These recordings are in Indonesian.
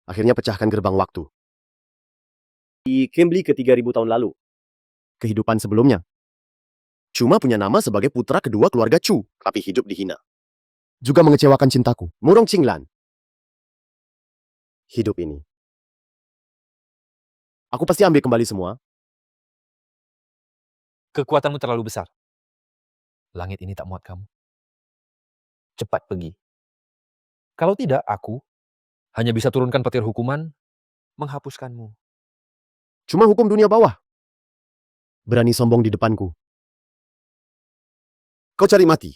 Akhirnya pecahkan gerbang waktu. Di Cambly ke 3000 tahun lalu. Kehidupan sebelumnya. Cuma punya nama sebagai putra kedua keluarga Chu, tapi hidup dihina. Juga mengecewakan cintaku, Murong Qinglan. Hidup ini. Aku pasti ambil kembali semua. Kekuatanmu terlalu besar. Langit ini tak muat kamu. Cepat pergi. Kalau tidak, aku hanya bisa turunkan petir hukuman, menghapuskanmu. Cuma hukum dunia bawah. Berani sombong di depanku. Kau cari mati.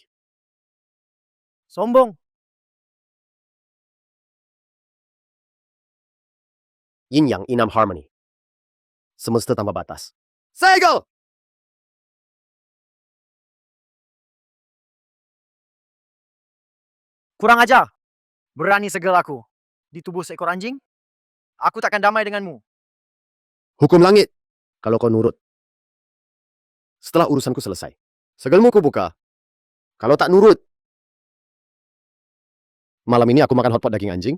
Sombong. Yin Yang Inam Harmony. Semesta tanpa batas. Segel! Kurang ajar. Berani segel aku. Di tubuh seekor anjing? Aku takkan damai denganmu. Hukum langit. Kalau kau nurut. Setelah urusanku selesai. Segelmu ku buka. Kalau tak nurut. Malam ini aku makan hotpot daging anjing.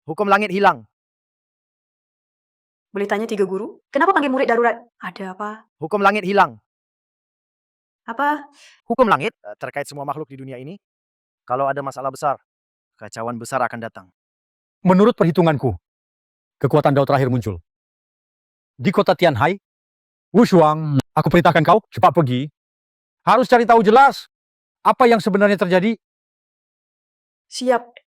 Hukum langit hilang. Boleh tanya 3 guru? Kenapa panggil murid darurat? Ada apa? Hukum langit hilang. Apa? Hukum langit terkait semua makhluk di dunia ini. Kalau ada masalah besar, kekacauan besar akan datang. Menurut perhitunganku, kekuatan Dao terakhir muncul. Di kota Tianhai, Wushuang, aku perintahkan kau cepat pergi. Harus cari tahu jelas apa yang sebenarnya terjadi. Siap.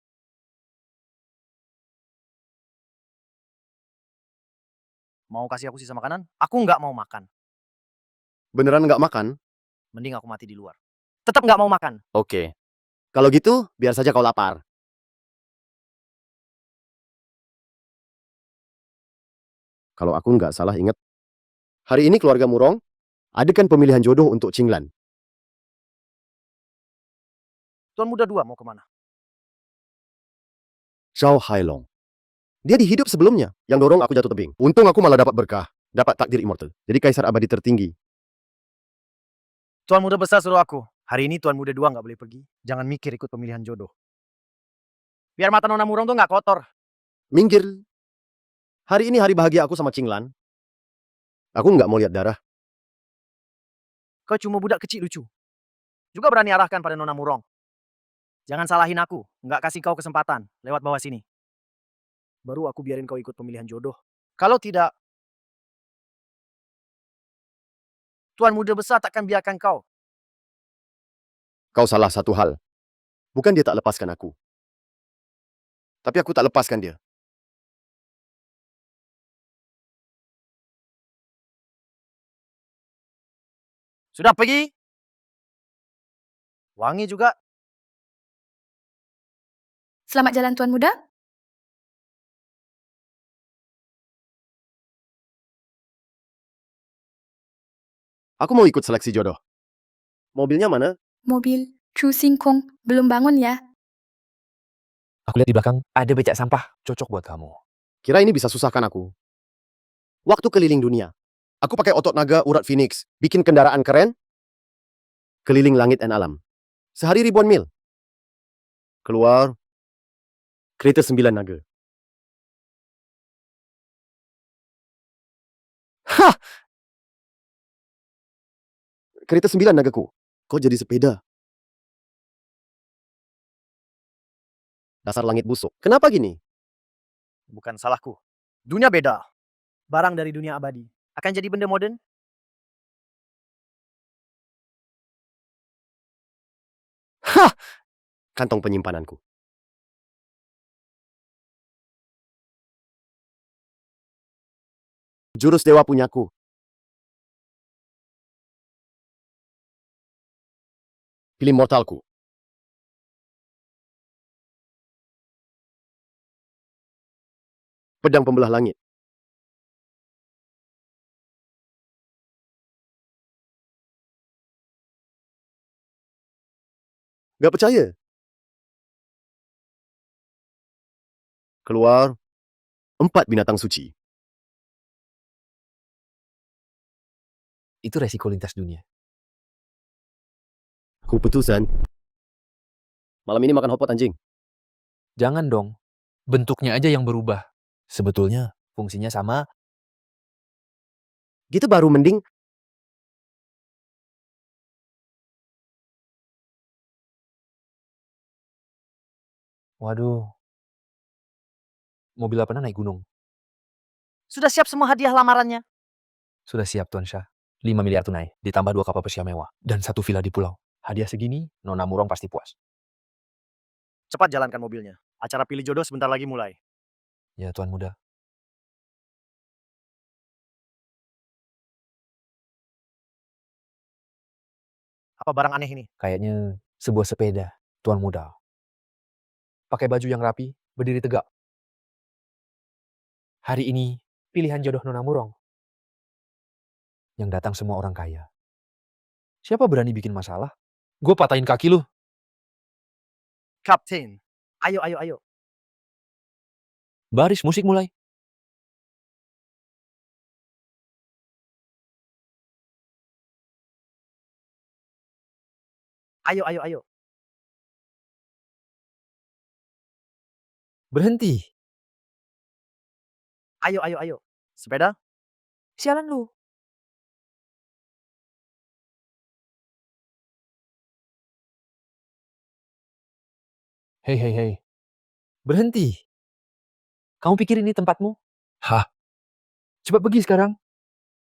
Mau kasih aku sisa makanan? Aku nggak mau makan. Beneran nggak makan? Mending aku mati di luar. Tetap nggak mau makan. Oke. Kalau gitu, biar saja kau lapar. Kalau aku nggak salah ingat, hari ini keluarga Murong adakan pemilihan jodoh untuk Qinglan. Tuan Muda 2 mau kemana? Zhao Hailong. Dia di hidup sebelumnya, yang dorong aku jatuh tebing. Untung aku malah dapat berkah, dapat takdir immortal. Jadi kaisar abadi tertinggi. Tuan Muda Besar suruh aku. Hari ini Tuan Muda 2 nggak boleh pergi. Jangan mikir ikut pemilihan jodoh. Biar mata Nona Murong tuh nggak kotor. Minggir. Hari ini hari bahagia aku sama Qinglan. Aku nggak mau lihat darah. Kau cuma budak kecil lucu. Juga berani arahkan pada Nona Murong. Jangan salahin aku. Nggak kasih kau kesempatan. Lewat bawah sini. Baru aku biarin kau ikut pemilihan jodoh. Kalau tidak, Tuan Muda Besar takkan biarkan kau. Kau salah satu hal. Bukan dia tak lepaskan aku. Tapi aku tak lepaskan dia. Sudah pergi? Wangi juga. Selamat jalan Tuan Muda. Aku mau ikut seleksi jodoh. Mobilnya mana? Mobil Chu Singkong belum bangun ya? Aku lihat di belakang ada becak sampah. Cocok buat kamu. Kira ini bisa susahkan aku. Waktu keliling dunia. Aku pakai otot naga urat Phoenix. Bikin kendaraan keren. Keliling langit dan alam. Sehari ribuan mil. Keluar. Kereta 9 naga. Hah! Kereta 9 nagaku. Kok jadi sepeda? Dasar langit busuk. Kenapa gini? Bukan salahku. Dunia beda. Barang dari dunia abadi. Akan jadi benda modern? Hah! Kantong penyimpananku. Jurus dewa punyaku. Pilih mortalku. Pedang pembelah langit. Gak percaya? keluar 4 binatang suci. Itu resiko lintas dunia. Aku putusan. Malam ini makan hotpot anjing. Jangan dong. Bentuknya aja yang berubah. Sebetulnya fungsinya sama. Gitu baru mending. Waduh. Mobil apa naik gunung? Sudah siap semua hadiah lamarannya? Sudah siap Tuan Syah. 5 miliar tunai, ditambah 2 kapal pesiar mewah, dan 1 villa di pulau. Hadiah segini, Nona Murong pasti puas. Cepat jalankan mobilnya. Acara pilih jodoh sebentar lagi mulai. Ya Tuan Muda. Apa barang aneh ini? Kayaknya sebuah sepeda, Tuan Muda. Pakai baju yang rapi, berdiri tegak. Hari ini, pilihan jodoh Nona Murong. Yang datang semua orang kaya. Siapa berani bikin masalah? Gue patahin kaki lu. Kapten. Ayo, ayo, ayo. Baris, musik mulai. Ayo, ayo, ayo. Berhenti. Ayo, ayo, ayo. Sepeda? Sialan lu. Hei, hei, hei. Berhenti. Kamu pikir ini tempatmu? Hah? Cepat pergi sekarang.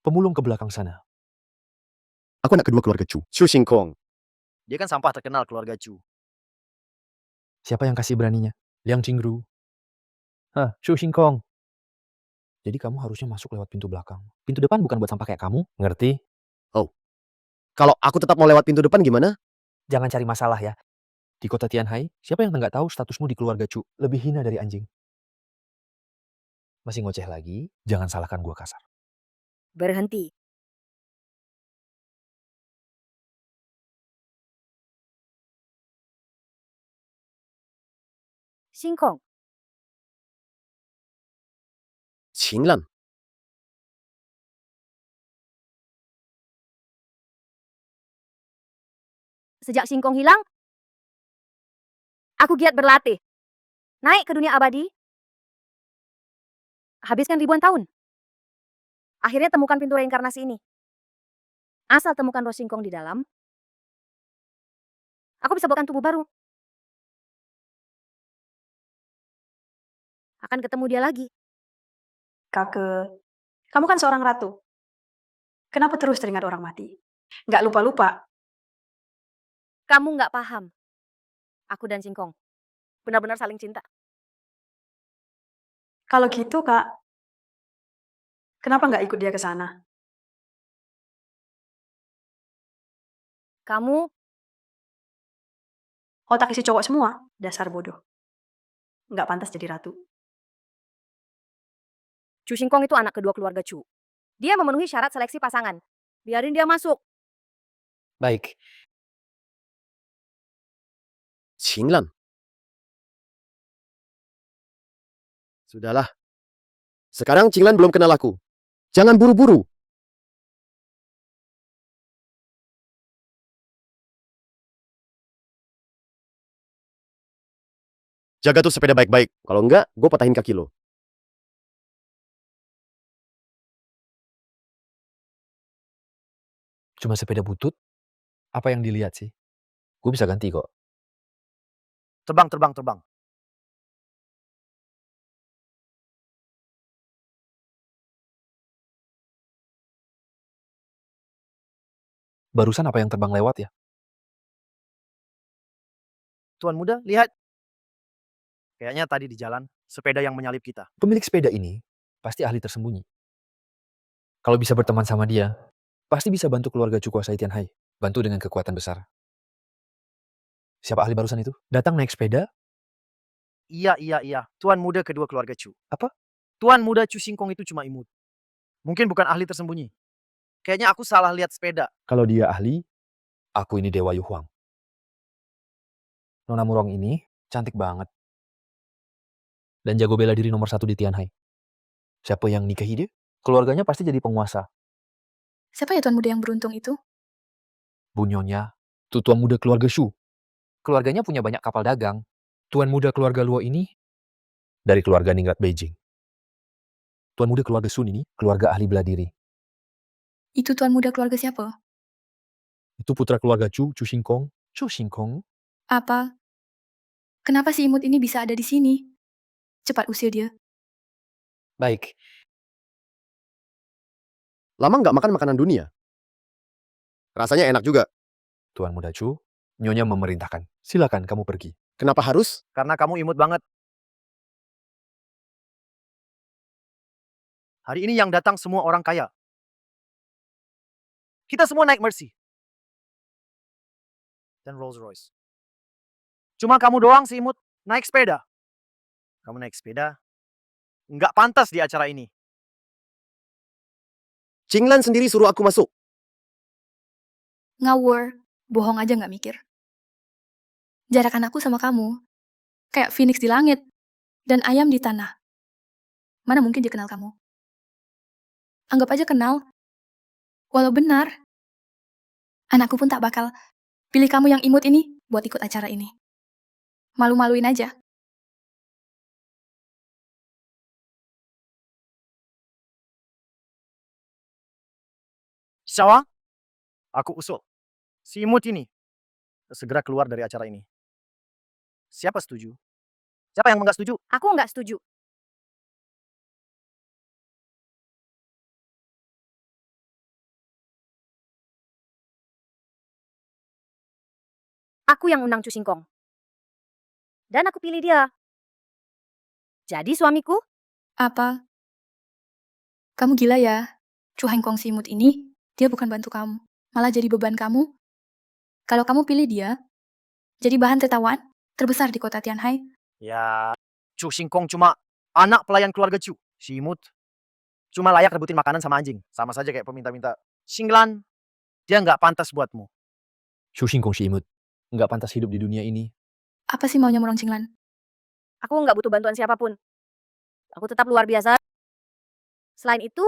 Pemulung ke belakang sana. Aku anak kedua keluarga Chu, Xu Xingkong. Dia kan sampah terkenal keluarga Chu. Siapa yang kasih beraninya? Liang Qingru. Hah, Xu Xingkong. Jadi kamu harusnya masuk lewat pintu belakang. Pintu depan bukan buat sampah kayak kamu. Ngerti? Kalau aku tetap mau lewat pintu depan gimana? Jangan cari masalah ya. Di kota Tianhai, siapa yang nggak tahu statusmu di keluarga Chu lebih hina dari anjing? Masih ngoceh lagi? Jangan salahkan gua kasar. Berhenti. Singkong, Qinglan. sejak Singkong hilang, aku giat berlatih. Naik ke dunia abadi. Habiskan ribuan tahun. Akhirnya temukan pintu reinkarnasi ini. Asal temukan roh Singkong di dalam, aku bisa buatkan tubuh baru. Akan ketemu dia lagi. Kakek, kamu kan seorang ratu. Kenapa terus teringat orang mati? Nggak lupa-lupa. Kamu nggak paham. Aku dan Singkong benar-benar saling cinta. Kalau gitu, Kak, kenapa nggak ikut dia ke sana? Kamu Otak isi cowok semua, dasar bodoh. Nggak pantas jadi ratu. Chu Singkong itu anak kedua keluarga Chu. Dia memenuhi syarat seleksi pasangan. Biarin dia masuk. Baik. Qinglan. Sudahlah. Sekarang Qinglan belum kenal aku. Jangan buru-buru. Jaga tuh sepeda baik-baik. Kalau enggak, gue patahin kaki lo. Cuma sepeda butut? Apa yang dilihat sih? Gue bisa ganti kok. Terbang, terbang, terbang. Barusan apa yang terbang lewat ya? Tuan muda, lihat. Kayaknya tadi di jalan, sepeda yang menyalip kita. Pemilik sepeda ini pasti ahli tersembunyi. Kalau bisa berteman sama dia, pasti bisa bantu keluarga Chu kuasai Tianhai. Bantu dengan kekuatan besar. Siapa ahli barusan itu? Datang naik sepeda? Iya, iya, iya. Tuan muda kedua keluarga Chu. Apa? Tuan muda Chu Singkong itu cuma imut. Mungkin bukan ahli tersembunyi. Kayaknya aku salah lihat sepeda. Kalau dia ahli, aku ini Dewa Yu Huang. Nona Murong ini cantik banget. dan jago bela diri nomor 1 di Tianhai. Siapa yang nikahi dia? Keluarganya pasti jadi penguasa. Siapa ya tuan muda yang beruntung itu? Bu Nyonya, itu tuan muda keluarga Shu. Keluarganya punya banyak kapal dagang. Tuan muda keluarga Luo ini dari keluarga Ningrat Beijing. Tuan muda keluarga Sun ini keluarga ahli bela diri. Itu tuan muda keluarga siapa? Itu putra keluarga Chu Xingkong. Chu Xingkong? Apa? Kenapa si imut ini bisa ada di sini? Cepat usir dia. Baik, Lama nggak makan makanan dunia. Rasanya enak juga. Tuan muda Chu, Nyonya memerintahkan. Silakan kamu pergi. Kenapa harus? Karena kamu imut banget. Hari ini yang datang semua orang kaya. Kita semua naik Mercy. Dan Rolls Royce. Cuma kamu doang si imut naik sepeda. Kamu naik sepeda. Nggak pantas di acara ini. Qinglan sendiri suruh aku masuk. Ngawur. Bohong aja nggak mikir. Jarakan aku sama kamu. Kayak phoenix di langit. Dan ayam di tanah. Mana mungkin dia kenal kamu? Anggap aja kenal. Walau benar. Anakku pun tak bakal pilih kamu yang imut ini buat ikut acara ini. Malu-maluin aja. Syawa, aku usul. Si imut ini segera keluar dari acara ini. Siapa setuju? Siapa yang nggak setuju? Aku nggak setuju. Aku yang undang Chu Xingkong. Dan aku pilih dia. Jadi suamiku? Apa? Kamu gila ya? Chu Hengkong si imut ini, dia bukan bantu kamu. Malah jadi beban kamu. Kalau kamu pilih dia, jadi bahan tertawaan terbesar di kota Tianhai. Ya, Chu Xingkong cuma anak pelayan keluarga Chu. Si imut cuma layak rebutin makanan sama anjing. Sama saja kayak peminta-minta. Xinglan, dia nggak pantas buatmu. Shu Xingkong si imut. Nggak pantas hidup di dunia ini. Apa sih maunya Murong Qinglan? Aku nggak butuh bantuan siapapun. Aku tetap luar biasa. Selain itu,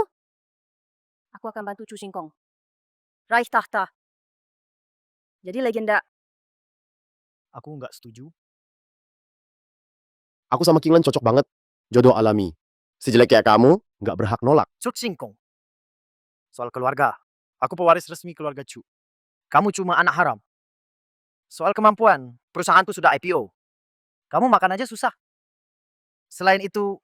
aku akan bantu Chu Xingkong. Raih tahta. Jadi legenda. Aku nggak setuju. Aku sama Qinglan cocok banget. Jodoh alami. Sejelek kayak kamu, nggak berhak nolak. Chu Xingkong. Soal keluarga, aku pewaris resmi keluarga Chu. Kamu cuma anak haram. Soal kemampuan, perusahaanku sudah IPO. Kamu makan aja susah. Selain itu,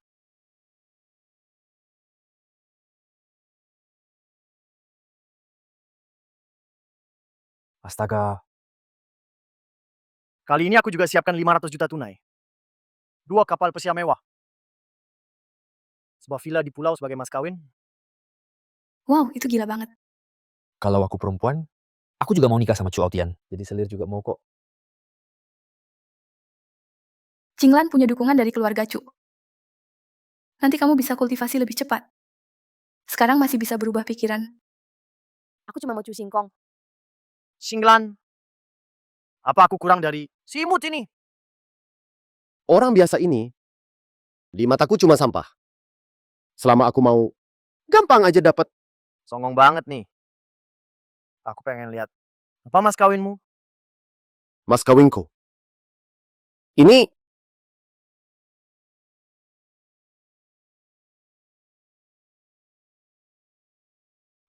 Astaga, kali ini aku juga siapkan 500 juta tunai. 2 kapal pesiar mewah. Sebuah villa di pulau sebagai mas kawin. Wow, itu gila banget. kalau aku perempuan, aku juga mau nikah sama Chu Aotian. Jadi selir juga mau kok. Qinglan punya dukungan dari keluarga Chu. Nanti kamu bisa kultivasi lebih cepat. Sekarang masih bisa berubah pikiran. Aku cuma mau Chu Xingkong. Xinglan, apa aku kurang dari si imut ini? Orang biasa ini, di mataku cuma sampah. Selama aku mau, gampang aja dapat. Songong banget nih. Aku pengen lihat. Apa mas kawinmu? Mas kawinku. Ini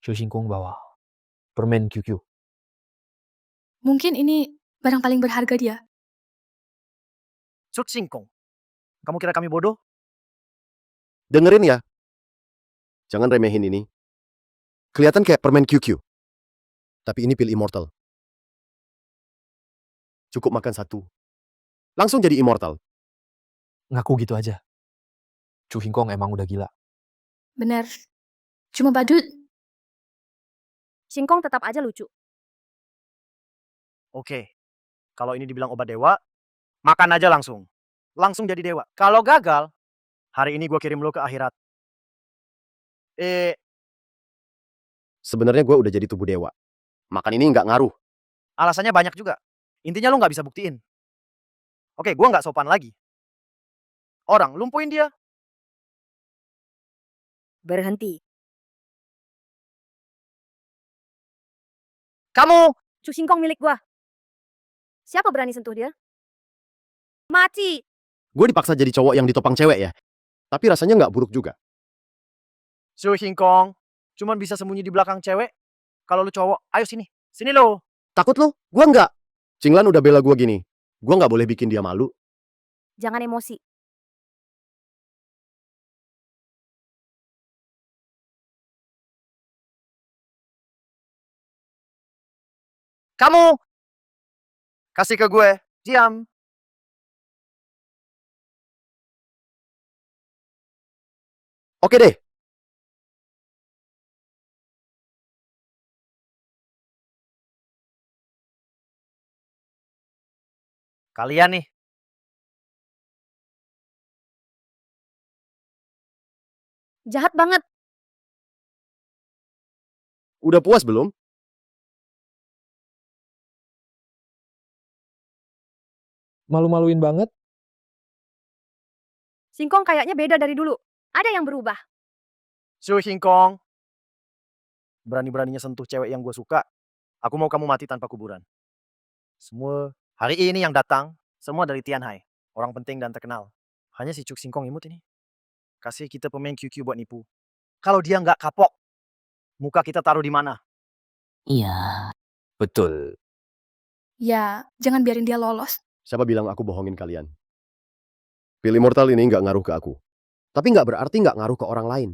Shu Xingkong bawa permen QQ. Mungkin ini barang paling berharga dia. Chu Xingkong. Kamu kira kami bodoh? dengerin ya. Jangan remehin ini. Kelihatan kayak permen QQ. Tapi ini pil immortal. Cukup makan satu. Langsung jadi immortal. Ngaku gitu aja. Chu Xingkong emang udah gila. Bener. Cuma badut. Xingkong tetap aja lucu. Oke. Kalau ini dibilang obat dewa, makan aja langsung. Langsung jadi dewa. Kalau gagal, hari ini gue kirim lo ke akhirat. Sebenarnya gue udah jadi tubuh dewa. Makan ini nggak ngaruh. Alasannya banyak juga. Intinya lo nggak bisa buktiin. Oke, gue nggak sopan lagi. orang, lumpuhin dia. Berhenti. Kamu! Chu Singkong milik gua. Siapa berani sentuh dia? Mati! Gue dipaksa jadi cowok yang ditopang cewek ya. Tapi rasanya nggak buruk juga. Su Hingkong, cuman bisa sembunyi di belakang cewek. Kalau lu cowok, ayo sini. Sini lo. Takut lo? Gue nggak. Cinglan udah bela gue gini. Gue nggak boleh bikin dia malu. Jangan emosi. Kamu! Kasih ke gue. Diam. Oke deh. Kalian nih. Jahat banget. Udah puas belum? Malu-maluin banget. Singkong kayaknya beda dari dulu. Ada yang berubah. Su Hingkong. Berani-beraninya sentuh cewek yang gue suka. Aku mau kamu mati tanpa kuburan. Semua hari ini yang datang, semua dari Tianhai. Orang penting dan terkenal. Hanya si Cuk Singkong imut ini. Kasih kita pemain QQ buat nipu. Kalau dia nggak kapok, muka kita taruh di mana? Betul. Ya, jangan biarin dia lolos. Siapa bilang aku bohongin kalian? Pil immortal ini nggak ngaruh ke aku. Tapi nggak berarti nggak ngaruh ke orang lain.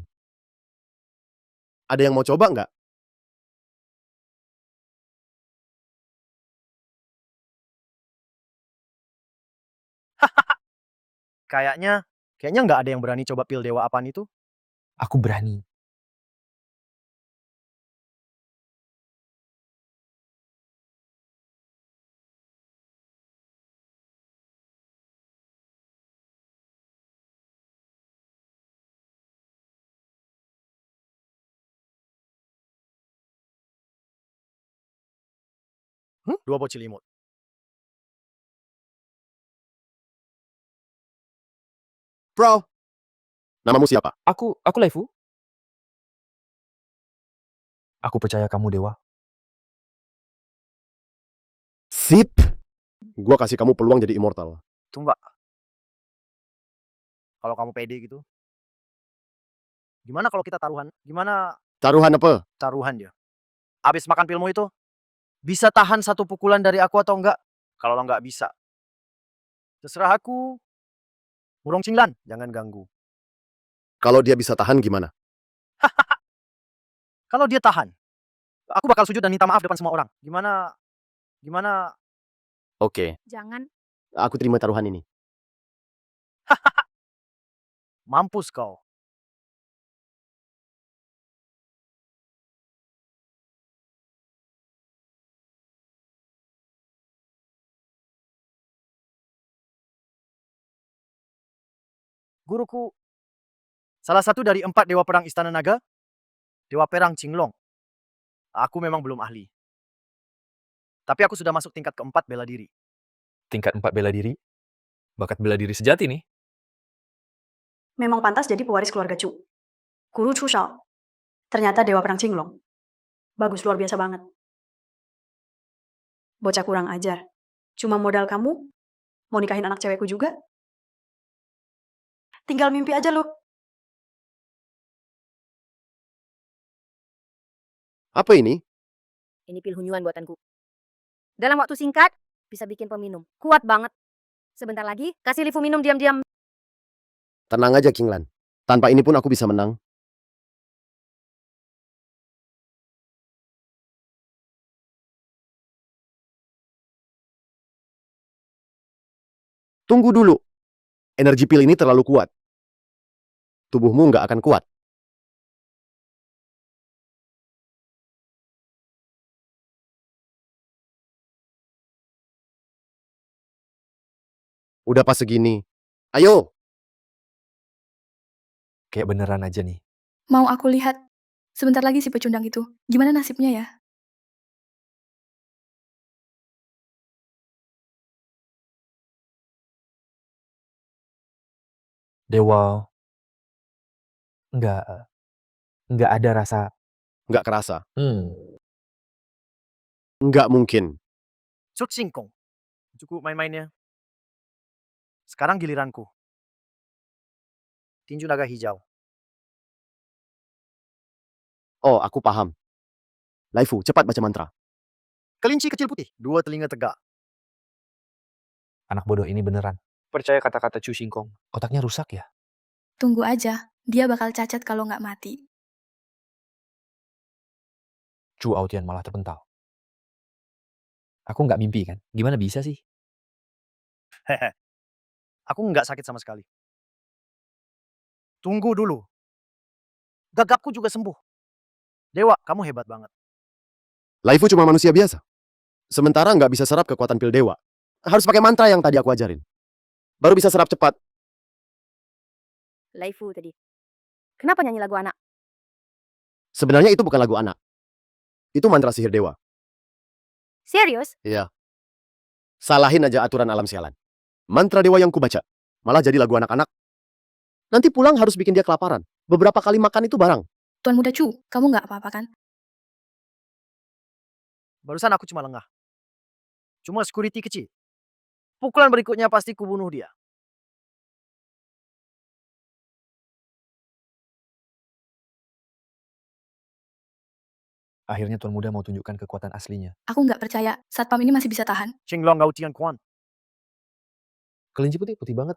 Ada yang mau coba nggak? Kayaknya nggak ada yang berani coba pil dewa apaan itu. Aku berani. Dua bocil imut. Bro, namamu siapa? Aku Laifu. Aku percaya kamu, Dewa. Sip. Gua kasih kamu peluang jadi immortal. Tunggu. Kalau kamu pede gitu. Gimana kalau kita taruhan? Gimana Taruhan apa? taruhan dia? Abis makan pilmu itu, bisa tahan satu pukulan dari aku atau enggak? Kalau lo nggak bisa, terserah aku. Burung Cinglan, jangan ganggu. Kalau dia bisa tahan gimana? Kalau dia tahan, aku bakal sujud dan minta maaf depan semua orang. Gimana? Oke, Jangan. aku terima taruhan ini. Mampus kau. Guruku, salah satu dari 4 dewa perang Istana Naga, Dewa Perang Qinglong. Aku memang belum ahli. Tapi aku sudah masuk tingkat keempat bela diri. Tingkat 4 bela diri. Bakat bela diri sejati nih. Memang pantas jadi pewaris keluarga Chu. Guru Chu Shao. Ternyata Dewa Perang Qinglong. Bagus, luar biasa banget. Bocah kurang ajar. Cuma modal kamu, mau nikahin anak cewekku juga. Tinggal mimpi aja lu. Apa ini? Ini pil hunyuan buatanku. Dalam waktu singkat, bisa bikin peminum. Kuat banget. Sebentar lagi, kasih Lifu minum diam-diam. Tenang aja, Kinglan. Tanpa ini pun aku bisa menang. Tunggu dulu. Energi pil ini terlalu kuat. Tubuhmu nggak akan kuat. Udah pas segini. Ayo! Kayak beneran aja nih. Mau aku lihat. Sebentar lagi si pecundang itu. Gimana nasibnya ya? Dewa, nggak, nggak ada rasa. Nggak kerasa. Hmm. Nggak mungkin. Chu Singkong. Cukup main-mainnya. Sekarang giliranku. Tinju naga hijau. Oh, aku paham. Laifu, cepat baca mantra. Kelinci kecil putih. 2 telinga tegak. Anak bodoh ini beneran. Percaya kata-kata Chu Singkong. Otaknya rusak ya? Tunggu aja, dia bakal cacat kalau nggak mati. Chu Aotian malah terpental. Aku nggak mimpi kan? Gimana bisa sih? Hehe. Aku nggak sakit sama sekali. Tunggu dulu. Gagapku juga sembuh. Dewa, kamu hebat banget. Laifu cuma manusia biasa. Sementara nggak bisa serap kekuatan pil dewa. Harus pakai mantra yang tadi aku ajarin. Baru bisa serap cepat. Laifu tadi. Kenapa nyanyi lagu anak? Sebenarnya itu bukan lagu anak. Itu mantra sihir dewa. Serius? Iya. Salahin aja aturan alam sialan. Mantra dewa yang kubaca. Malah jadi lagu anak-anak. Nanti pulang harus bikin dia kelaparan. Beberapa kali makan itu barang. Tuan Muda Chu, kamu nggak apa-apa kan? Barusan aku cuma lengah. Cuma security kecil. Pukulan berikutnya pasti kubunuh dia. Akhirnya Tuan Muda mau tunjukkan kekuatan aslinya. Aku nggak percaya, satpam ini masih bisa tahan. Qinglong Gao Tian Quan. Kelinci putih, putih banget.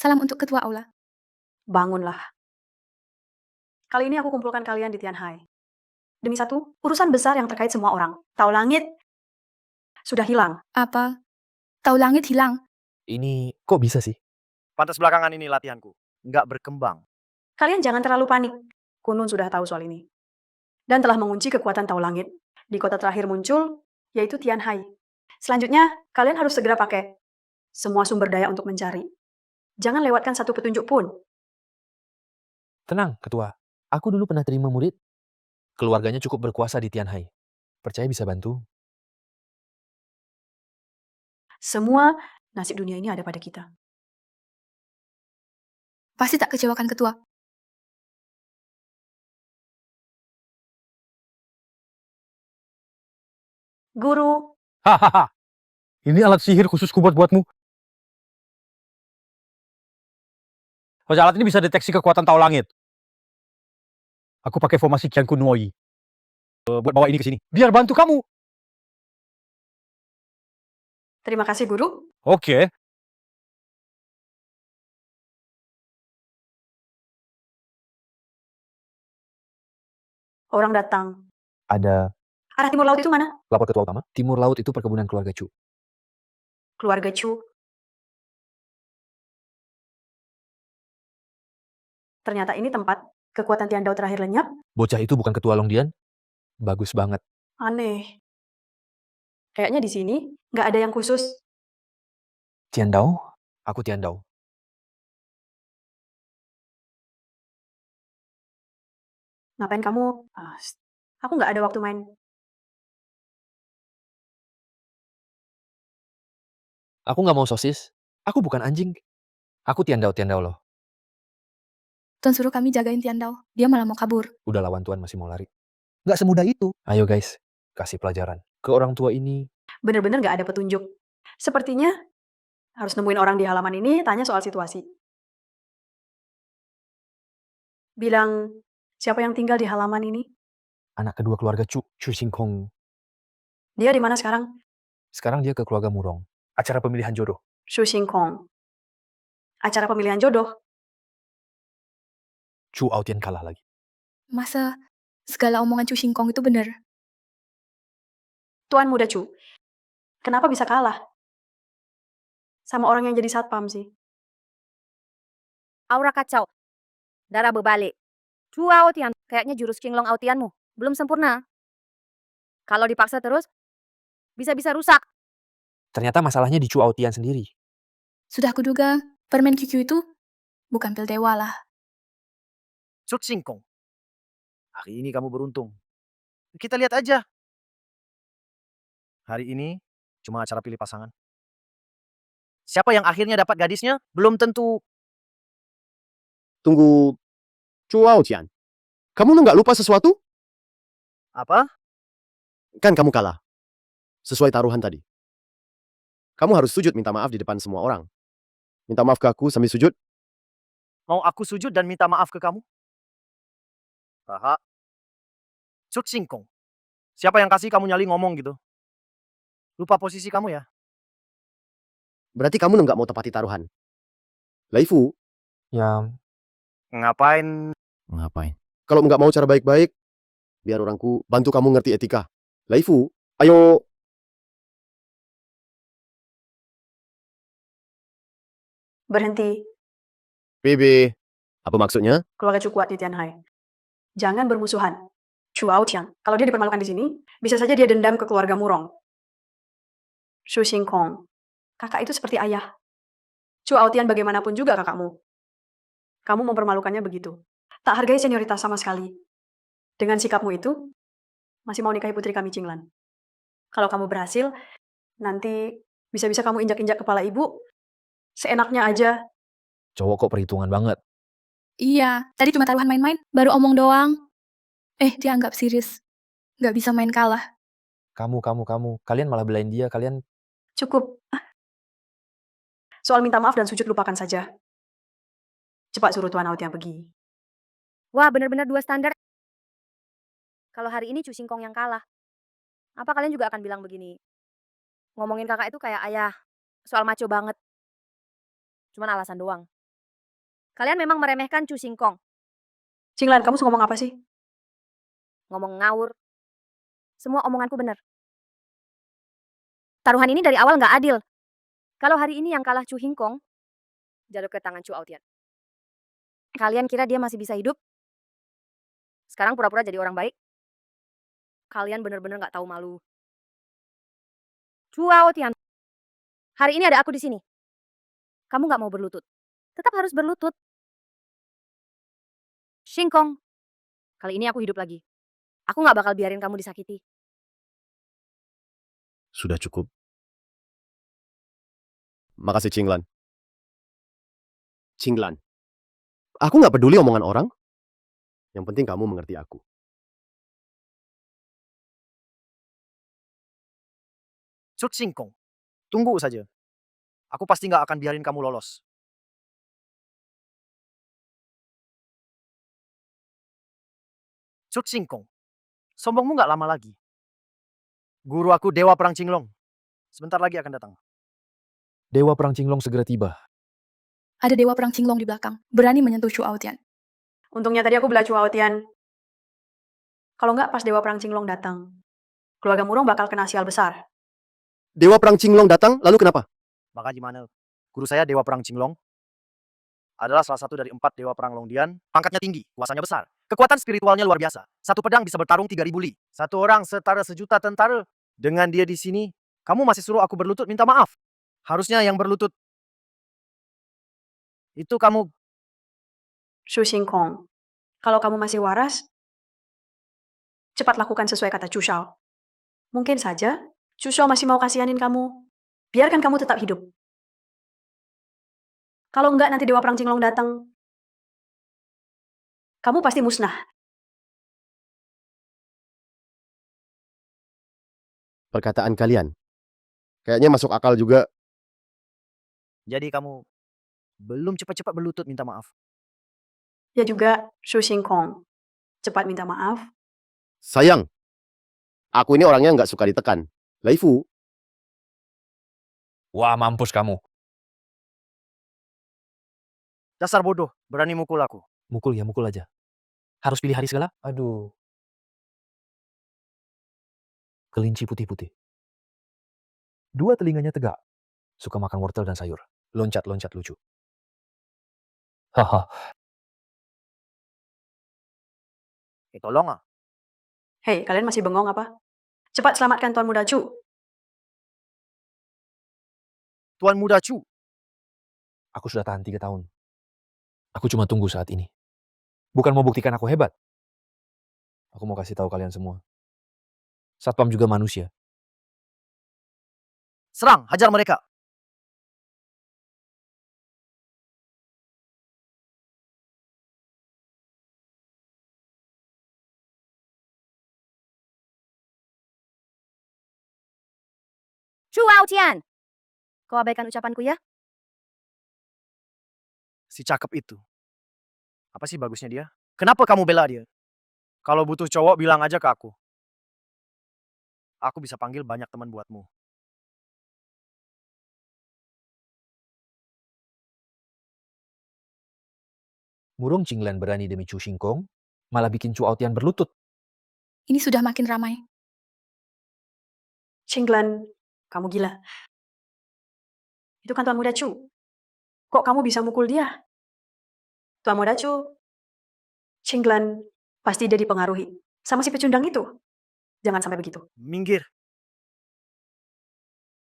Salam untuk ketua aula. Bangunlah. Kali ini aku kumpulkan kalian di Tianhai. Demi satu, urusan besar yang terkait semua orang. Tahu langit sudah hilang. Apa? Tahu langit hilang. Ini kok bisa sih? Pantas belakangan ini latihanku. Nggak berkembang. Kalian jangan terlalu panik. Kunun sudah tahu soal ini. Dan telah mengunci kekuatan Tahu Langit. Di kota terakhir muncul, yaitu Tianhai. Selanjutnya, kalian harus segera pakai semua sumber daya untuk mencari. Jangan lewatkan satu petunjuk pun. Tenang, ketua. Aku dulu pernah terima murid. Keluarganya cukup berkuasa di Tianhai. Percaya bisa bantu. Semua nasib dunia ini ada pada kita. Pasti tak kecewakan ketua. Guru, Hahaha. Ini alat sihir khususku buatmu. Alat ini bisa deteksi kekuatan Tahu Langit. Aku pakai formasi Qian Kun Nuoi. Buat bawa ini ke sini. Biar bantu kamu. terima kasih guru. Oke. Orang datang. Ada Arah timur laut itu mana? lapor ketua utama. Timur laut itu perkebunan keluarga Chu. Keluarga Chu. Ternyata ini tempat kekuatan Tian Dao terakhir lenyap. Bocah itu bukan ketua Longdian. Bagus banget. Aneh. Kayaknya di sini nggak ada yang khusus. Tian Dao? Aku Tian Dao. Ngapain kamu? Aku nggak ada waktu main. Aku nggak mau sosis. Aku bukan anjing. Aku Tian Dao loh. Tuan suruh kami jagain Tian Dao. Dia malah mau kabur. Udah lawan Tuan masih mau lari. Nggak semudah itu. Ayo guys, kasih pelajaran. Ke orang tua ini. Bener-bener nggak ada petunjuk. Sepertinya harus nemuin orang di halaman ini, tanya soal situasi. Bilang, siapa yang tinggal di halaman ini? Anak kedua keluarga Chu Singkong. Dia di mana sekarang? Sekarang dia ke keluarga Murong. Acara pemilihan jodoh. Shu Xingkong. Acara pemilihan jodoh. Chu Aotian kalah lagi. Masa segala omongan Chu Singkong itu bener? Tuan Muda Chu, kenapa bisa kalah? Sama orang yang jadi satpam sih. Aura kacau. Darah berbalik. Chu Aotian, kayaknya jurus Qinglong Aotianmu belum sempurna. Kalau dipaksa terus, bisa-bisa rusak. Ternyata masalahnya di Chu Aotian sendiri. Sudah kuduga, permen QQ itu bukan pil dewa lah. Cut Singkong. Hari ini kamu beruntung. Kita lihat aja. Hari ini cuma acara pilih pasangan. Siapa yang akhirnya dapat gadisnya? Belum tentu. Tunggu, Chuao Tian. Kamu nggak lupa sesuatu? Apa? Kan kamu kalah. Sesuai taruhan tadi. Kamu harus sujud minta maaf di depan semua orang. Minta maaf ke aku sambil sujud. Mau aku sujud dan minta maaf ke kamu? Haha. Cut Singkong. Siapa yang kasih kamu nyali ngomong gitu? Lupa posisi kamu ya? Berarti kamu nggak mau tepati taruhan. Laifu, Ya, Ngapain? ngapain? Kalau nggak mau cara baik-baik, biar orangku bantu kamu ngerti etika. Laifu, ayo. Berhenti. PB. Apa maksudnya? Keluarga Chu kuat di Tianhai. Jangan bermusuhan. Chu Aotian, kalau dia dipermalukan di sini, bisa saja dia dendam ke keluarga Murong. Shu Xingkong, kakak itu seperti ayah. Chu Aotian bagaimanapun juga kakakmu. Kamu mempermalukannya begitu. Tak hargai senioritas sama sekali. Dengan sikapmu itu, masih mau nikahi putri kami Qinglan. Kalau kamu berhasil, nanti bisa-bisa kamu injak-injak kepala ibu, seenaknya aja. cowok kok perhitungan banget. Iya, tadi cuma taruhan main-main, baru omong doang. Dia anggap serius. Nggak bisa main kalah. Kamu. Kalian malah belain dia, kalian... Cukup. Soal minta maaf dan sujud lupakan saja. Cepat suruh Tuan Aotian pergi. Wah, benar-benar dua standar. Kalau hari ini Chu Singkong yang kalah. Apa kalian juga akan bilang begini? Ngomongin kakak itu kayak ayah. Soal maco banget. Cuman alasan doang. Kalian memang meremehkan Chu Singkong. Qinglan, kamu ngomong apa sih? Ngomong ngawur. Semua omonganku benar. Taruhan ini dari awal nggak adil. Kalau hari ini yang kalah Chu Hingkong, jatuh ke tangan Chu Aotian. Kalian kira dia masih bisa hidup? Sekarang pura-pura jadi orang baik? Kalian benar-benar nggak tahu malu. Chu Aotian, hari ini ada aku di sini. Kamu nggak mau berlutut. Tetap harus berlutut. Shingkong, kali ini aku hidup lagi. Aku nggak bakal biarin kamu disakiti. Sudah cukup. Makasih Qinglan. Qinglan. Aku nggak peduli omongan orang. Yang penting kamu mengerti aku. Cut Singkong. Tunggu saja. Aku pasti nggak akan biarin kamu lolos. Cut Singkong. Sombongmu nggak lama lagi. Guru aku Dewa Perang Qinglong. Sebentar lagi akan datang. Dewa Perang Qinglong segera tiba. Ada Dewa Perang Qinglong di belakang, berani menyentuh Chu Aotian. Untungnya tadi aku bela Chu Aotian. Kalau nggak pas Dewa Perang Qinglong datang, keluarga Murong bakal kena sial besar. Dewa Perang Qinglong datang, lalu kenapa? Maka gimana? Guru saya Dewa Perang Qinglong adalah salah satu dari 4 Dewa Perang Longdian. Pangkatnya tinggi, kuasanya besar. Kekuatan spiritualnya luar biasa. Satu pedang bisa bertarung 3.000 li. Satu orang setara sejuta tentara. Dengan dia di sini, kamu masih suruh aku berlutut minta maaf. Harusnya yang berlutut itu kamu. Shu Xingkong, kalau kamu masih waras, cepat lakukan sesuai kata Chu Shao. Mungkin saja Chu Shao masih mau kasihanin kamu. Biarkan kamu tetap hidup. Kalau enggak nanti Dewa Perang Qinglong datang, kamu pasti musnah. Perkataan kalian. Kayaknya masuk akal juga. Jadi kamu belum cepat-cepat berlutut minta maaf. Ya juga Shu Xingkong, cepat minta maaf. Sayang. Aku ini orangnya nggak suka ditekan. Laifu, Wah, mampus kamu. Dasar bodoh, berani mukul aku. Mukul aja. Harus pilih hari segala? Aduh. Kelinci putih-putih. 2 telinganya tegak. Suka makan wortel dan sayur. Loncat-loncat lucu. Haha. Tolong ah. Hei, kalian masih bengong apa? Cepat selamatkan Tuan Muda Chu. Tuan Muda Chu. Aku sudah tahan 3 tahun. Aku cuma tunggu saat ini. Bukan mau buktikan aku hebat. Aku mau kasih tahu kalian semua. Satpam juga manusia. Serang, hajar mereka. Chu Aotian! Kau abaikan ucapanku ya? Si cakep itu. Apa sih bagusnya dia? Kenapa kamu bela dia? Kalau butuh cowok bilang aja ke aku. Aku bisa panggil banyak teman buatmu. Murung Qinglan berani demi Chu Xingkong, malah bikin Chu Aotian berlutut. Ini sudah makin ramai. Chinglan, kamu gila. Itu kan Tuan Muda Chu. Kok kamu bisa mukul dia? Tuan Muda Chu, Chinglan pasti dia dipengaruhi sama si pecundang itu. Jangan sampai begitu. Minggir.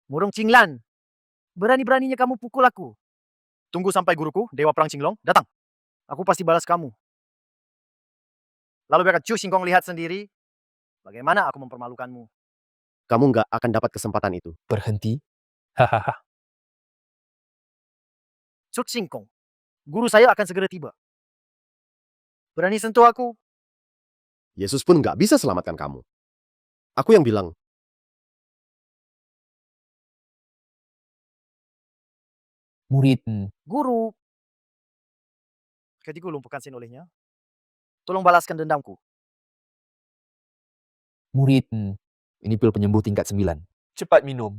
Murung Qinglan. Berani-beraninya kamu pukul aku. Tunggu sampai guruku, Dewa Perang Qinglong, datang. Aku pasti balas kamu. Lalu biarkan Chu Xingkong lihat sendiri bagaimana aku mempermalukanmu. Kamu nggak akan dapat kesempatan itu. Berhenti. Hahaha. Chu Xingkong, guru saya akan segera tiba. Berani sentuh aku? Yesus pun nggak bisa selamatkan kamu. Aku yang bilang, Murid. Guru. Ketika lumpuhkan sin olehnya, tolong balaskan dendamku. Murid. Ini pil penyembuh tingkat 9. Cepat minum.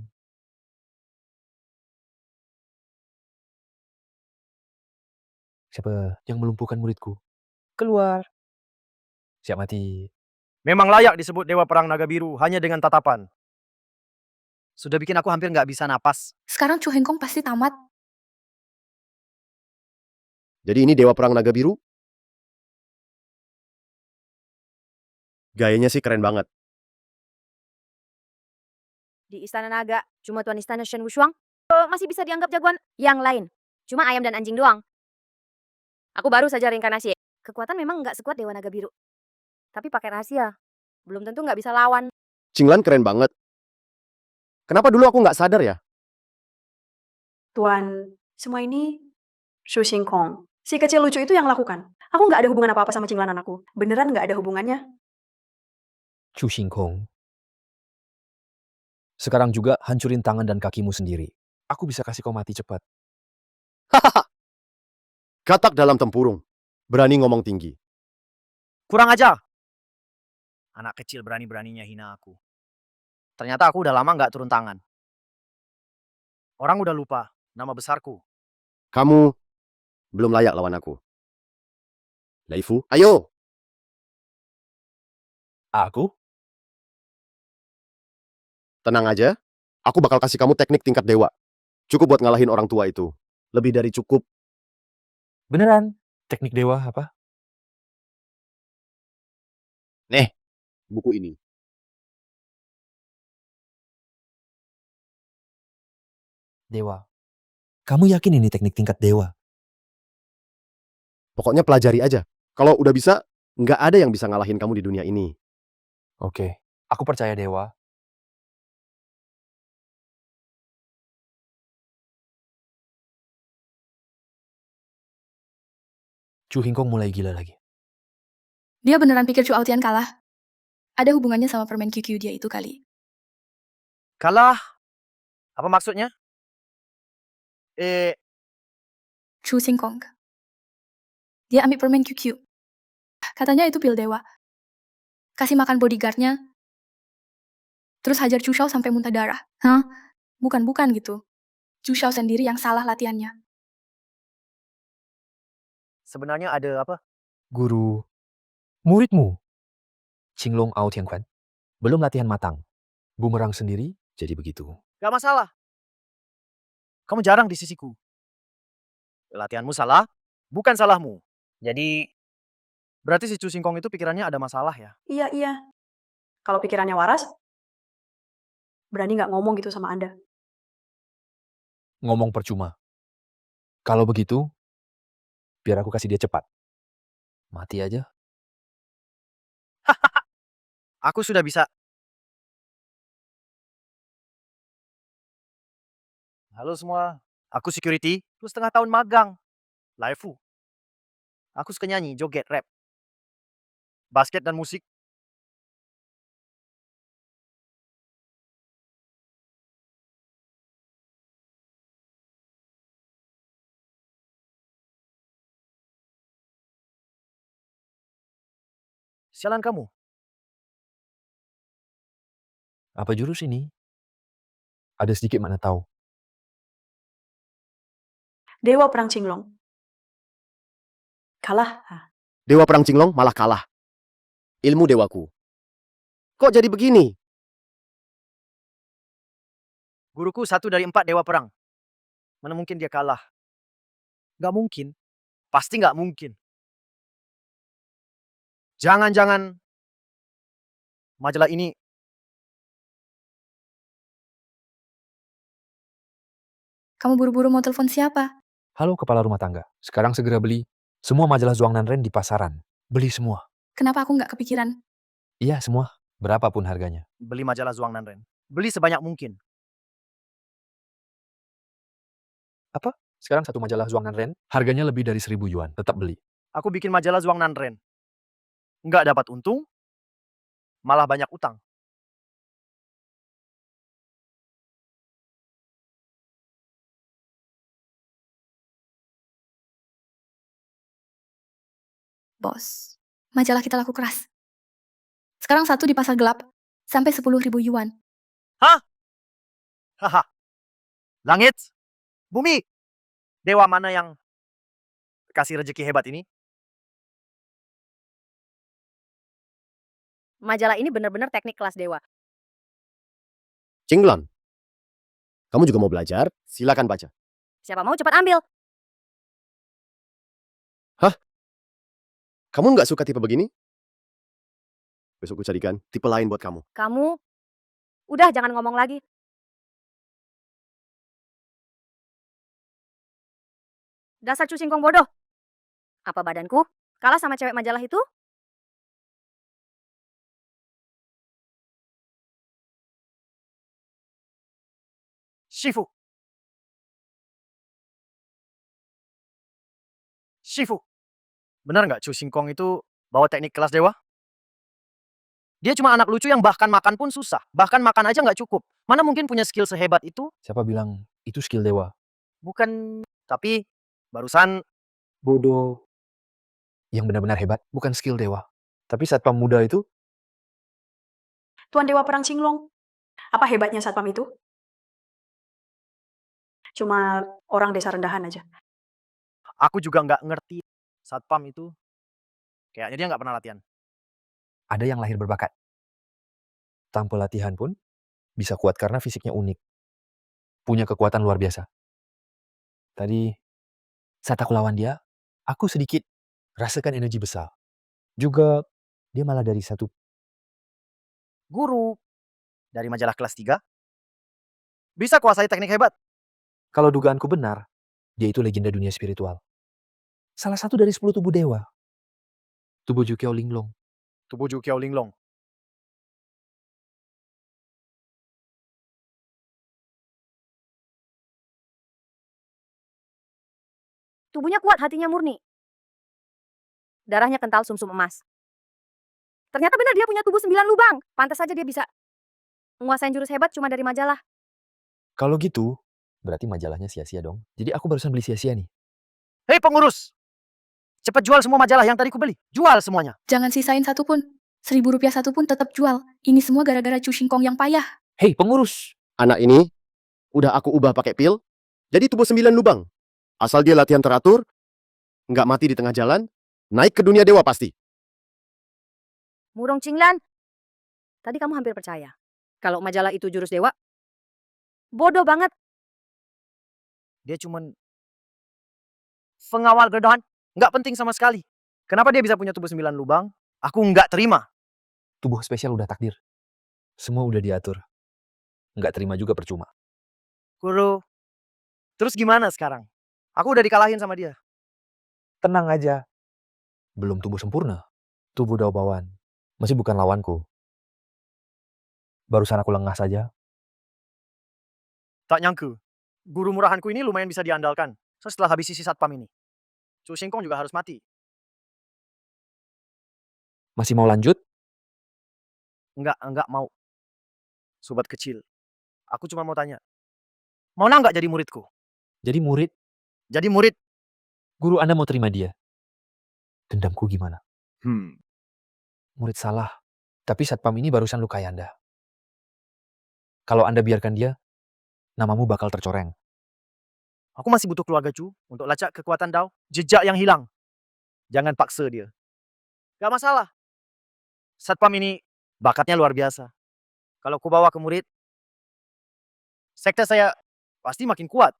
Siapa yang melumpuhkan muridku? Keluar. Siap mati. Memang layak disebut Dewa Perang Naga Biru hanya dengan tatapan. Sudah bikin aku hampir nggak bisa napas. Sekarang Chu Hengkong pasti tamat. jadi ini Dewa Perang Naga Biru? Gayanya sih keren banget. Di Istana Naga, cuma Tuan Istana Shen Wushuang masih bisa dianggap jagoan yang lain. Cuma ayam dan anjing doang. Aku baru saja reinkarnasi. Kekuatan memang nggak sekuat Dewa Naga Biru. Tapi pakai rahasia. Belum tentu nggak bisa lawan. Qinglan keren banget. Kenapa dulu aku nggak sadar ya? Tuan, semua ini Shu Xingkong. Si kecil lucu itu yang lakukan. Aku nggak ada hubungan apa-apa sama Cinglan anakku. Beneran nggak ada hubungannya. Chu Xingkong. Sekarang juga hancurin tangan dan kakimu sendiri. Aku bisa kasih kau mati cepat. Katak dalam tempurung. Berani ngomong tinggi. Kurang aja. Anak kecil berani-beraninya hina aku. Ternyata aku udah lama nggak turun tangan. Orang udah lupa nama besarku. Kamu belum layak lawan aku. Laifu, ayo! Aku? Tenang aja. Aku bakal kasih kamu teknik tingkat dewa. Cukup buat ngalahin orang tua itu. Lebih dari cukup. Beneran? Teknik dewa apa? Nih, buku ini. Dewa. Kamu yakin ini teknik tingkat dewa? Pokoknya pelajari aja. Kalau udah bisa, nggak ada yang bisa ngalahin kamu di dunia ini. Oke. Aku percaya dewa. Chu Hingkong mulai gila lagi. Dia beneran pikir Chu Aotian kalah. Ada hubungannya sama permen QQ dia itu kali. Kalah? Apa maksudnya? Chu Xingkong. Dia ambil permen QQ. Katanya itu pil dewa. Kasih makan bodyguardnya. Terus hajar Chu Shao sampai muntah darah. Hah? Bukan gitu. Chu Shao sendiri yang salah latihannya. Sebenarnya ada apa? Guru. Muridmu. Qinglong Ao Tianquan. Belum latihan matang. Bumerang sendiri jadi begitu. Gak masalah. Kamu jarang di sisiku. Latihanmu salah, bukan salahmu. Jadi, berarti si Chu Xingkong itu pikirannya ada masalah ya? Iya. Kalau pikirannya waras, berani nggak ngomong gitu sama Anda. Ngomong percuma. Kalau begitu, biar aku kasih dia cepat. Mati aja. Aku sudah bisa. Halo semua, aku security, terus setengah tahun magang. Laifu. Aku suka nyanyi, joget, rap, basket dan musik. Sialan kamu. Apa jurus ini? Ada sedikit mana tahu. Dewa Perang Cinglong. Kalah. Dewa Perang Cinglong malah kalah. Ilmu dewaku. Kok jadi begini? Guruku 1 dari 4 dewa perang. Mana mungkin dia kalah? Gak mungkin. Pasti gak mungkin. Jangan-jangan majalah ini Kamu buru-buru mau telepon siapa? Halo kepala rumah tangga. Sekarang segera beli semua majalah Zhuang Nanren di pasaran. Beli semua. Kenapa aku nggak kepikiran? Iya, semua. Berapapun harganya. beli majalah Zhuang Nanren. Beli sebanyak mungkin. Sekarang satu majalah Zhuang Nanren harganya lebih dari 1.000 yuan. Tetap beli. Aku bikin majalah Zhuang Nanren. Nggak dapat untung, malah banyak utang. Bos, majalah kita laku keras. Sekarang satu di pasar gelap, sampai 10.000 yuan. Haha. Langit, bumi, dewa mana yang kasih rezeki hebat ini? Majalah ini benar-benar teknik kelas dewa. Cinglan. Kamu juga mau belajar? Silakan baca. Siapa mau cepat ambil. Kamu nggak suka tipe begini? Besok ku carikan tipe lain buat kamu. Kamu, udah jangan ngomong lagi. Dasar cu singkong bodoh. Apa badanku kalah sama cewek majalah itu? Shifu. Shifu. Benar nggak Chu Singkong itu bawa teknik kelas dewa? Dia cuma anak lucu yang bahkan makan pun susah. Bahkan makan aja nggak cukup. Mana mungkin punya skill sehebat itu? Siapa bilang itu skill dewa? Bukan, tapi barusan Bodoh. Yang benar-benar hebat bukan skill dewa. Tapi satpam muda itu Tuan Dewa Perang Cinglong. Apa hebatnya satpam itu? Cuma orang desa rendahan aja. aku juga nggak ngerti satpam itu. Kayaknya dia nggak pernah latihan. ada yang lahir berbakat. Tanpa latihan pun bisa kuat karena fisiknya unik. Punya kekuatan luar biasa. Tadi saat aku lawan dia, aku sedikit rasakan energi besar. Juga dia malah dari satu. Guru dari majalah kelas 3 bisa kuasai teknik hebat. Kalau dugaanku benar, dia itu legenda dunia spiritual. Salah satu dari 10 tubuh dewa. Tubuh Jukiao Linglong. Tubuh Ju Kiao Linglong. Tubuhnya kuat, hatinya murni. Darahnya kental sumsum emas. Ternyata benar dia punya tubuh 9 lubang. Pantas saja dia bisa menguasain jurus hebat cuma dari majalah. Kalau gitu, berarti majalahnya sia-sia dong. Jadi aku barusan beli sia-sia nih. Hei pengurus, cepat jual semua majalah yang tadi ku beli. Jual semuanya. Jangan sisain satu pun. 1.000 rupiah satu pun tetap jual. Ini semua gara-gara Chu Singkong yang payah. Hei pengurus! Anak ini udah aku ubah pakai pil, jadi tubuh 9 lubang. Asal dia latihan teratur, nggak mati di tengah jalan, naik ke dunia dewa pasti. Murong Cinglan, tadi kamu hampir percaya kalau majalah itu jurus dewa. Bodoh banget. Dia cuman pengawal gerdohan. Nggak penting sama sekali. Kenapa dia bisa punya tubuh 9 lubang? Aku nggak terima. Tubuh spesial udah takdir. Semua udah diatur. Nggak terima juga percuma. Guru, terus gimana sekarang? Aku udah dikalahin sama dia. Tenang aja. belum tumbuh sempurna. Tubuh Daubawan masih bukan lawanku. Barusan aku lengah saja. Tak nyangka, guru murahanku ini lumayan bisa diandalkan. Setelah habis isi satpam ini. Chu Xingkong juga harus mati. Masih mau lanjut? Enggak mau. Sobat kecil, aku cuma mau tanya. Mau nggak jadi muridku? Jadi murid, Jadi murid. guru Anda mau terima dia. Dendamku gimana? Hmm. Murid salah. Tapi satpam ini barusan lukai Anda. Kalau Anda biarkan dia, namamu bakal tercoreng. Aku masih butuh keluarga Chu untuk lacak kekuatan Dao. Jejak yang hilang. Jangan paksa dia. Gak masalah. Satpam ini bakatnya luar biasa. Kalau ku bawa ke murid, sekte saya pasti makin kuat.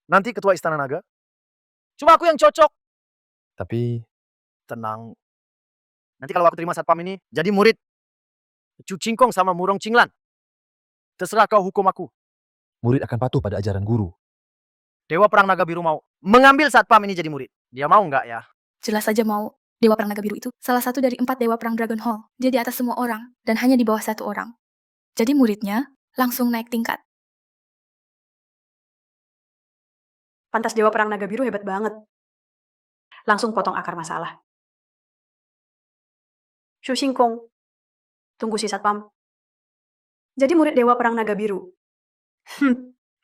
Nanti ketua Istana Naga, cuma aku yang cocok. Tapi Tenang. Nanti kalau aku terima satpam ini, jadi murid. Chu Qingkong sama Murong Qinglan. Terserah kau hukum aku. murid akan patuh pada ajaran guru. Dewa Perang Naga Biru mau mengambil satpam ini jadi murid. Dia mau nggak ya? Jelas saja mau. Dewa Perang Naga Biru itu salah satu dari 4 Dewa Perang Dragon Hall. Dia di atas semua orang, dan hanya di bawah 1 orang. Jadi muridnya langsung naik tingkat. Pantas Dewa Perang Naga Biru hebat banget. Langsung potong akar masalah. Chu Xingkong, tunggu si satpam. Jadi murid Dewa Perang Naga Biru.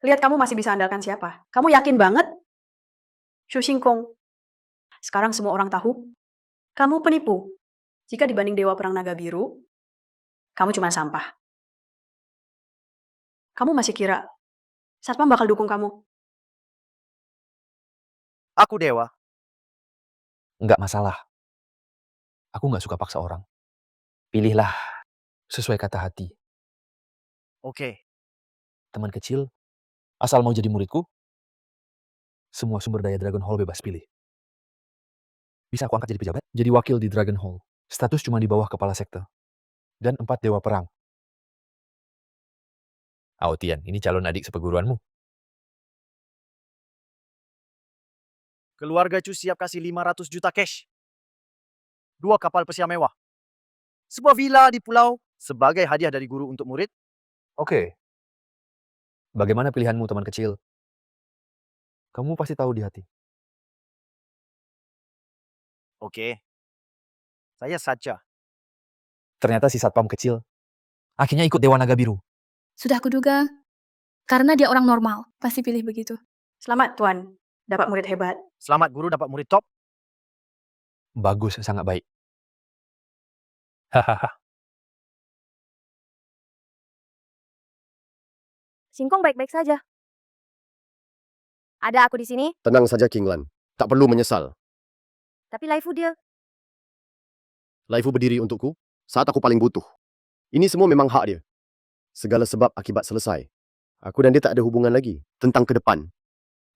Lihat kamu masih bisa andalkan siapa. Kamu yakin banget? Chu Xingkong, sekarang semua orang tahu kamu penipu. Jika dibanding Dewa Perang Naga Biru, kamu cuma sampah. Kamu masih kira satpam bakal dukung kamu? Aku dewa. Nggak masalah. Aku nggak suka paksa orang. Pilihlah sesuai kata hati. Oke. Teman kecil, asal mau jadi muridku, semua sumber daya Dragon Hall bebas pilih. Bisa aku angkat jadi pejabat? Jadi wakil di Dragon Hall. Status cuma di bawah kepala sekte. Dan 4 dewa perang. Aotian, ini calon adik seperguruanmu. Keluarga Chu siap kasih 500 juta cash. 2 kapal pesiar mewah. Sebuah villa di pulau sebagai hadiah dari guru untuk murid. Oke. Bagaimana pilihanmu, teman kecil? Kamu pasti tahu di hati. Oke. Saya saja. Ternyata si satpam kecil akhirnya ikut Dewa Naga Biru. Sudah kuduga. Karena dia orang normal, pasti pilih begitu. Selamat, Tuan. Dapat murid hebat. Selamat guru dapat murid top. Bagus, sangat baik. Hahaha. Singkong baik-baik saja. Ada aku di sini, Tenang saja, Kinglan. Tak perlu menyesal. tapi Laifu dia. Laifu berdiri untukku saat aku paling butuh. Ini semua memang hak dia. Segala sebab akibat selesai. Aku dan dia tak ada hubungan lagi. Tentang ke depan.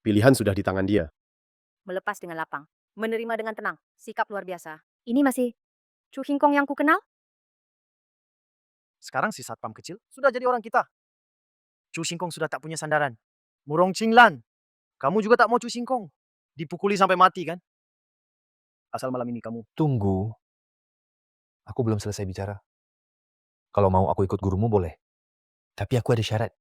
Pilihan sudah di tangan dia. Melepas dengan lapang. Menerima dengan tenang. Sikap luar biasa. Ini masih Chu Hingkong yang ku kenal? Sekarang si satpam kecil sudah jadi orang kita. Chu Xingkong sudah tak punya sandaran. Murong Qinglan, kamu juga tak mau Chu Xingkong. Dipukuli sampai mati kan? Asal malam ini kamu. Tunggu. Aku belum selesai bicara. Kalau mau aku ikut gurumu boleh. Tapi aku ada syarat.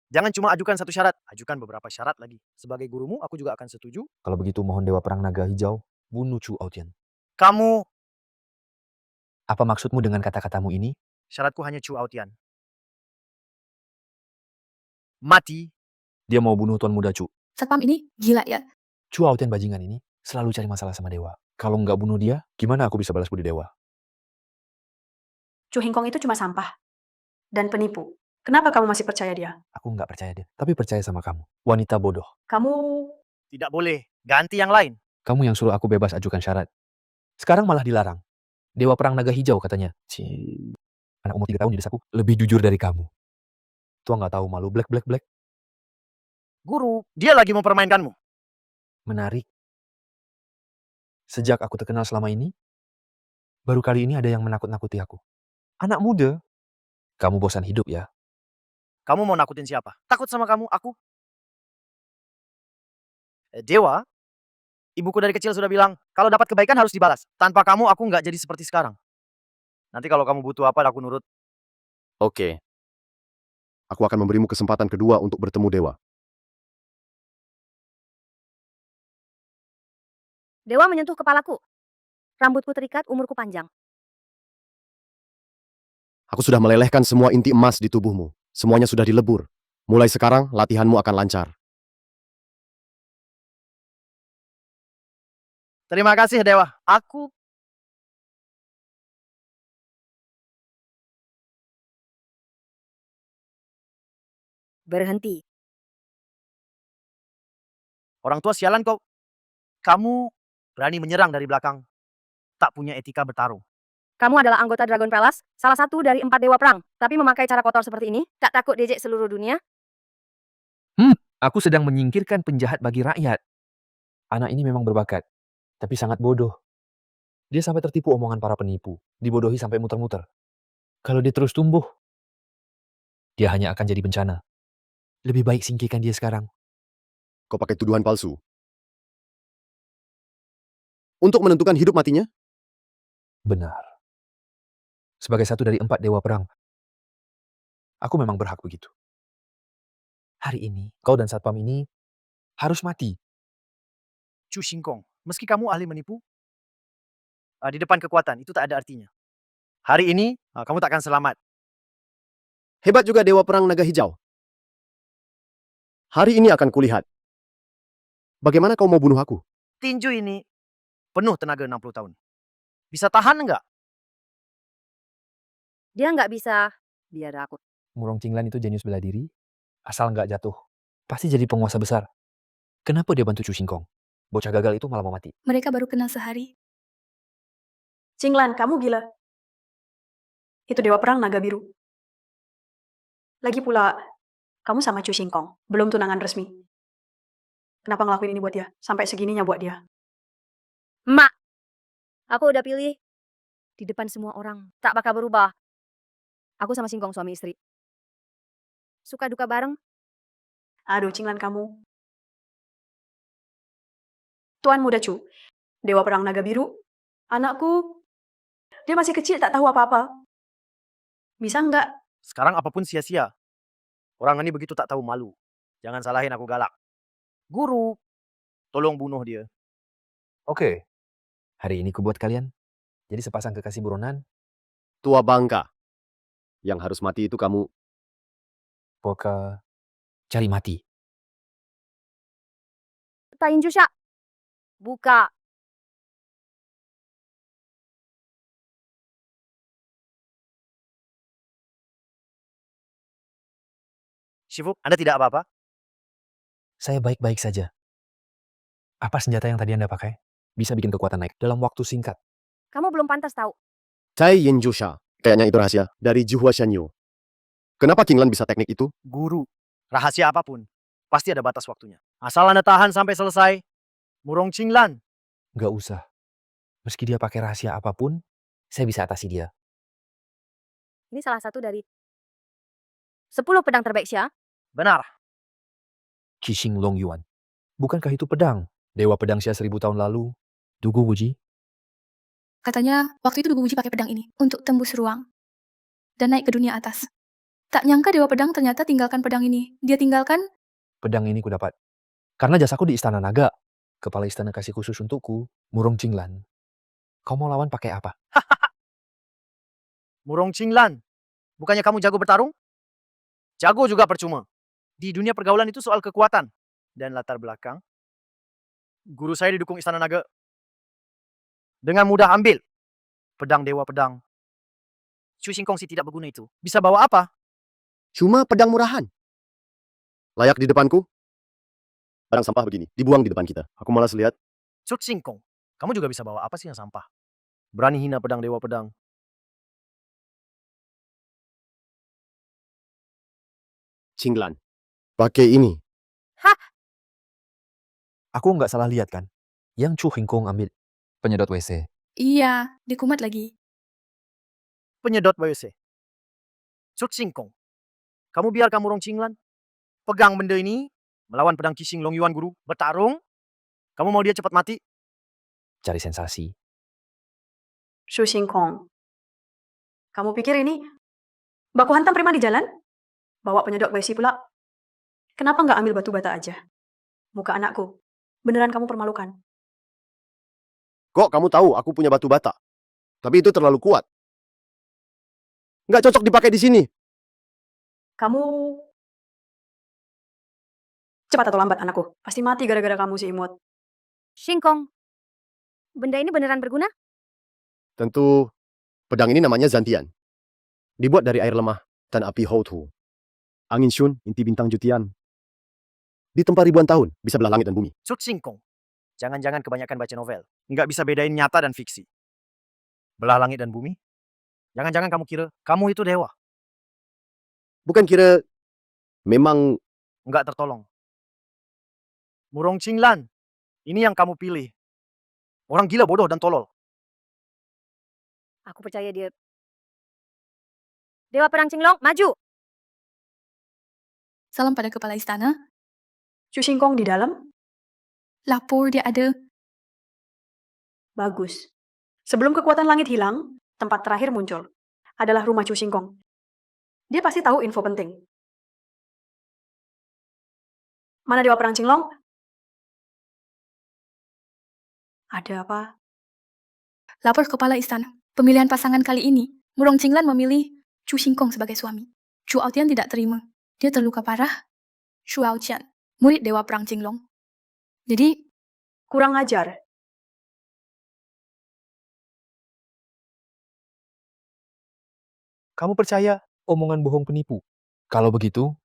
Jangan cuma ajukan satu syarat, ajukan beberapa syarat lagi. Sebagai gurumu, aku juga akan setuju. Kalau begitu mohon Dewa Perang Naga Hijau bunuh Chu Aotian. Kamu, Apa maksudmu dengan kata-katamu ini? syaratku hanya Chu Aotian. Mati, Dia mau bunuh Tuan Muda Chu. Satpam ini gila ya. Chu Aotian bajingan ini selalu cari masalah sama Dewa. Kalau nggak bunuh dia, gimana aku bisa balas budi Dewa? Chu Hingkong itu cuma sampah. Dan penipu. Kenapa kamu masih percaya dia? Aku nggak percaya dia, tapi percaya sama kamu. Wanita bodoh. Kamu... tidak boleh. Ganti yang lain. Kamu yang suruh aku bebas ajukan syarat. Sekarang malah dilarang. Dewa Perang Naga Hijau katanya. Anak umur 3 tahun di desaku lebih jujur dari kamu. Tua nggak tahu malu black. Guru, dia lagi mempermainkanmu. Menarik. Sejak aku terkenal selama ini, baru kali ini ada yang menakut-nakuti aku. Anak muda. Kamu bosan hidup ya? Kamu mau nakutin siapa? Takut sama kamu, aku? Dewa, Ibuku dari kecil sudah bilang, kalau dapat kebaikan harus dibalas. Tanpa kamu, aku nggak jadi seperti sekarang. Nanti kalau kamu butuh apa, aku nurut. Oke. Aku akan memberimu kesempatan kedua untuk bertemu dewa. Dewa menyentuh kepalaku. Rambutku terikat, umurku panjang. Aku sudah melelehkan semua inti emas di tubuhmu. Semuanya sudah dilebur. Mulai sekarang, latihanmu akan lancar. Terima kasih, Dewa. Aku Berhenti. orang tua sialan kau. Kamu berani menyerang dari belakang. Tak punya etika bertarung. Kamu adalah anggota Dragon Palace, salah satu dari 4 dewa perang. Tapi memakai cara kotor seperti ini, tak takut diejek seluruh dunia? Aku sedang menyingkirkan penjahat bagi rakyat. Anak ini memang berbakat, tapi sangat bodoh. Dia sampai tertipu omongan para penipu, dibodohi sampai muter-muter. Kalau dia terus tumbuh, dia hanya akan jadi bencana. Lebih baik singkirkan dia sekarang. Kau pakai tuduhan palsu. Untuk menentukan hidup matinya? Benar. Sebagai satu dari 4 dewa perang, aku memang berhak begitu. Hari ini, kau dan satpam ini harus mati. Chu Xingkong, meski kamu ahli menipu, di depan kekuatan, itu tak ada artinya. Hari ini, kamu tak akan selamat. Hebat juga Dewa Perang Naga Hijau. Hari ini akan kulihat. Bagaimana kau mau bunuh aku? Tinju ini penuh tenaga 60 tahun. Bisa tahan nggak? Dia nggak bisa, biar aku. Murong Cinglan itu jenius bela diri, asal nggak jatuh. Pasti jadi penguasa besar. Kenapa dia bantu Chu Xingkong? Bocah gagal itu malah mau mati. Mereka baru kenal sehari. Cinglan, kamu gila. Itu Dewa Perang Naga Biru. Lagi pula, kamu sama Chu Xingkong, belum tunangan resmi. Kenapa ngelakuin ini buat dia? Sampai segininya buat dia. Mak, aku udah pilih. Di depan semua orang, tak bakal berubah. Aku sama Singkong suami istri. Suka duka bareng. Aduh, Cinglan kamu. Tuan Muda Chu, Dewa Perang Naga Biru, anakku, dia masih kecil tak tahu apa-apa. Bisa nggak? Sekarang apapun sia-sia. Orang ini begitu tak tahu malu. Jangan salahin aku galak. Guru, tolong bunuh dia. Oke, hari ini kubuat kalian. Jadi sepasang kekasih buronan, Tua bangka. Yang harus mati itu kamu. Poka cari mati. Tain Jusha. Buka. Shifu, Anda tidak apa-apa? Saya baik-baik saja. Apa senjata yang tadi Anda pakai? Bisa bikin kekuatan naik dalam waktu singkat. Kamu belum pantas tahu. Cai Yin Jusha. Kayaknya itu rahasia. Dari Juhua Shanyu. Kenapa Cinglan bisa teknik itu? Guru, rahasia apapun, pasti ada batas waktunya. Asal Anda tahan sampai selesai, Murong Cinglan. Gak usah. Meski dia pakai rahasia apapun, saya bisa atasi dia. Ini salah satu dari 10 pedang terbaik Xia. Benar. Qixing Long Yuan. Bukankah itu pedang? Dewa pedang Xia 1000 tahun lalu. Dugu Wuji. Katanya waktu itu Dugu Wuji pakai pedang ini untuk tembus ruang dan naik ke dunia atas. Tak nyangka Dewa Pedang ternyata tinggalkan pedang ini. Dia tinggalkan. Pedang ini kudapat. Karena jasaku di Istana Naga. Kepala istana kasih khusus untukku, Murong Cinglan. Kau mau lawan pakai apa? Murong Cinglan. Bukannya kamu jago bertarung? Jago juga percuma. Di dunia pergaulan itu soal kekuatan dan latar belakang. Guru saya didukung Istana Naga. Dengan mudah ambil pedang Dewa Pedang. Chu Xingkong si tidak berguna itu. Bisa bawa apa? Cuma pedang murahan. Layak di depanku? Barang sampah begini, dibuang di depan kita. Aku malas lihat. Chu Xingkong, kamu juga bisa bawa apa sih yang sampah? Berani hina pedang Dewa Pedang. Cinglan. Pakai ini. Aku nggak salah lihat kan? Yang Chu Hingkong ambil penyedot WC. Iya, dikumat lagi. Penyedot WC. Chu Xingkong, kamu biarkan Murong Cinglan pegang benda ini melawan pedang Qixing Long Yuan guru bertarung. Kamu mau dia cepat mati? Cari sensasi. Shu Xingkong. Kamu pikir ini baku hantam preman di jalan? Bawa penyedot besi pula. Kenapa nggak ambil batu bata aja? Muka anakku. Beneran kamu permalukan. Kok kamu tahu aku punya batu bata? Tapi itu terlalu kuat. Nggak cocok dipakai di sini. Kamu cepat atau lambat anakku. Pasti mati gara-gara kamu si imut. Shingkong, benda ini beneran berguna? Tentu, pedang ini namanya Zantian. Dibuat dari air lemah dan api Houtu. Angin Shun, inti bintang Jutian. Ditempa ribuan tahun, bisa belah langit dan bumi. Su Shingkong. Jangan-jangan kebanyakan baca novel. Nggak bisa bedain nyata dan fiksi. Belah langit dan bumi? Jangan-jangan kamu kira kamu itu dewa? Bukan kira memang Nggak tertolong. Murong Qinglan. Ini yang kamu pilih. Orang gila, bodoh, dan tolol. Aku percaya dia. Dewa Perang Cinglong, maju! Salam pada kepala istana. Shu Xingkong di dalam? Lapor dia ada. Bagus. Sebelum kekuatan langit hilang, tempat terakhir muncul adalah rumah Shu Xingkong. Dia pasti tahu info penting. Mana Dewa Perang Cinglong? Ada apa? Lapor kepala istana. Pemilihan pasangan kali ini, Murong Qinglan memilih Chu Xingkong sebagai suami. Chu Aotian tidak terima. Dia terluka parah. Chu Aotian, murid Dewa Perang Cinglong. Jadi, Kurang ajar. Kamu percaya omongan bohong penipu? Kalau begitu,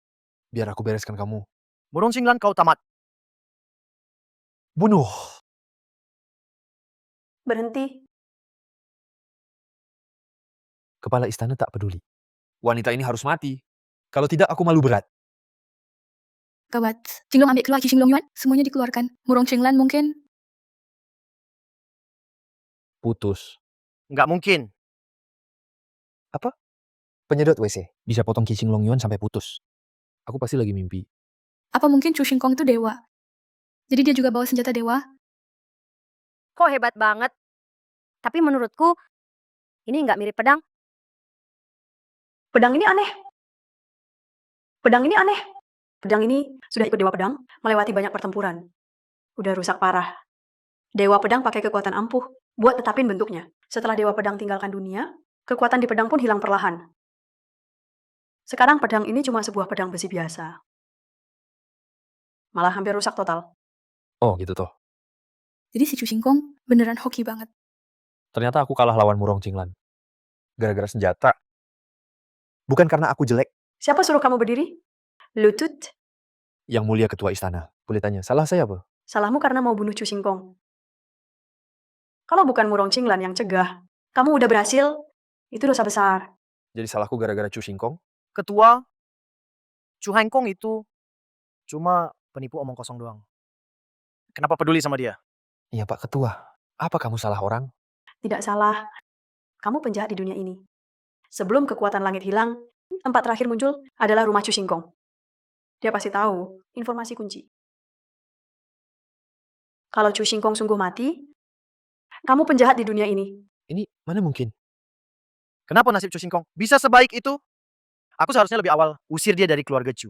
biar aku bereskan kamu. Murong Qinglan, kau tamat. Bunuh! Berhenti. Kepala istana tak peduli. Wanita ini harus mati. Kalau tidak, aku malu berat. gawat. Cinglong ambil keluar Qi Xinglong Yuan, semuanya dikeluarkan. Murong Qinglan mungkin Putus. Nggak mungkin. Penyedot WC. Bisa potong Qi Xinglong Yuan sampai putus. Aku pasti lagi mimpi. apa mungkin Chu Xingkong itu dewa? Jadi dia juga bawa senjata dewa? Kok hebat banget. Tapi menurutku, ini nggak mirip pedang. Pedang ini aneh. Pedang ini aneh. Pedang ini sudah ikut Dewa Pedang, melewati banyak pertempuran. Udah rusak parah. Dewa Pedang pakai kekuatan ampuh buat tetapin bentuknya. Setelah Dewa Pedang tinggalkan dunia, kekuatan di pedang pun hilang perlahan. Sekarang pedang ini cuma sebuah pedang besi biasa. Malah hampir rusak total. Oh gitu toh. Jadi si Chu Xingkong beneran hoki banget. Ternyata aku kalah lawan Murong Qinglan. Gara-gara senjata. Bukan karena aku jelek. Siapa suruh kamu berdiri? Lutut. Yang mulia ketua istana. Boleh tanya, salah saya apa? Salahmu karena mau bunuh Chu Xingkong. Kalau bukan Murong Qinglan yang cegah, kamu udah berhasil, itu dosa besar. Jadi salahku gara-gara Chu Xingkong? Ketua, Chu Hengkong itu cuma penipu omong kosong doang. Kenapa peduli sama dia? Iya Pak Ketua. Apa kamu salah orang? Tidak salah. Kamu penjahat di dunia ini. Sebelum kekuatan langit hilang, tempat terakhir muncul adalah rumah Chu Xingkong. Dia pasti tahu informasi kunci. Kalau Chu Xingkong sungguh mati, kamu penjahat di dunia ini. Ini mana mungkin? Kenapa nasib Chu Xingkong bisa sebaik itu? Aku seharusnya lebih awal usir dia dari keluarga Chu.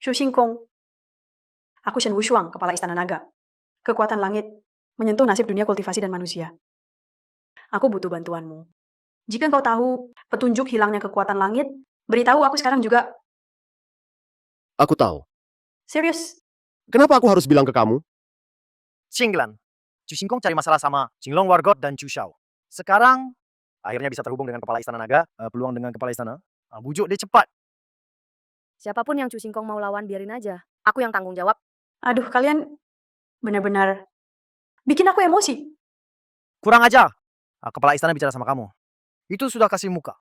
Chu Xingkong. Aku Shen Wushuang, kepala istana naga. Kekuatan langit menyentuh nasib dunia kultivasi dan manusia. Aku butuh bantuanmu. Jika engkau tahu petunjuk hilangnya kekuatan langit, beritahu aku sekarang juga. Aku tahu. Serius? Kenapa aku harus bilang ke kamu? Qinglan, Chu Xingkong cari masalah sama Qinglong Wargot dan Chu Shao. Sekarang, akhirnya bisa terhubung dengan kepala istana naga, peluang dengan kepala istana. Bujuk dia cepat. Siapapun yang Chu Xingkong mau lawan, biarin aja. Aku yang tanggung jawab. Aduh, kalian benar-benar bikin aku emosi. Kurang aja. Kepala istana bicara sama kamu. Itu sudah kasih muka.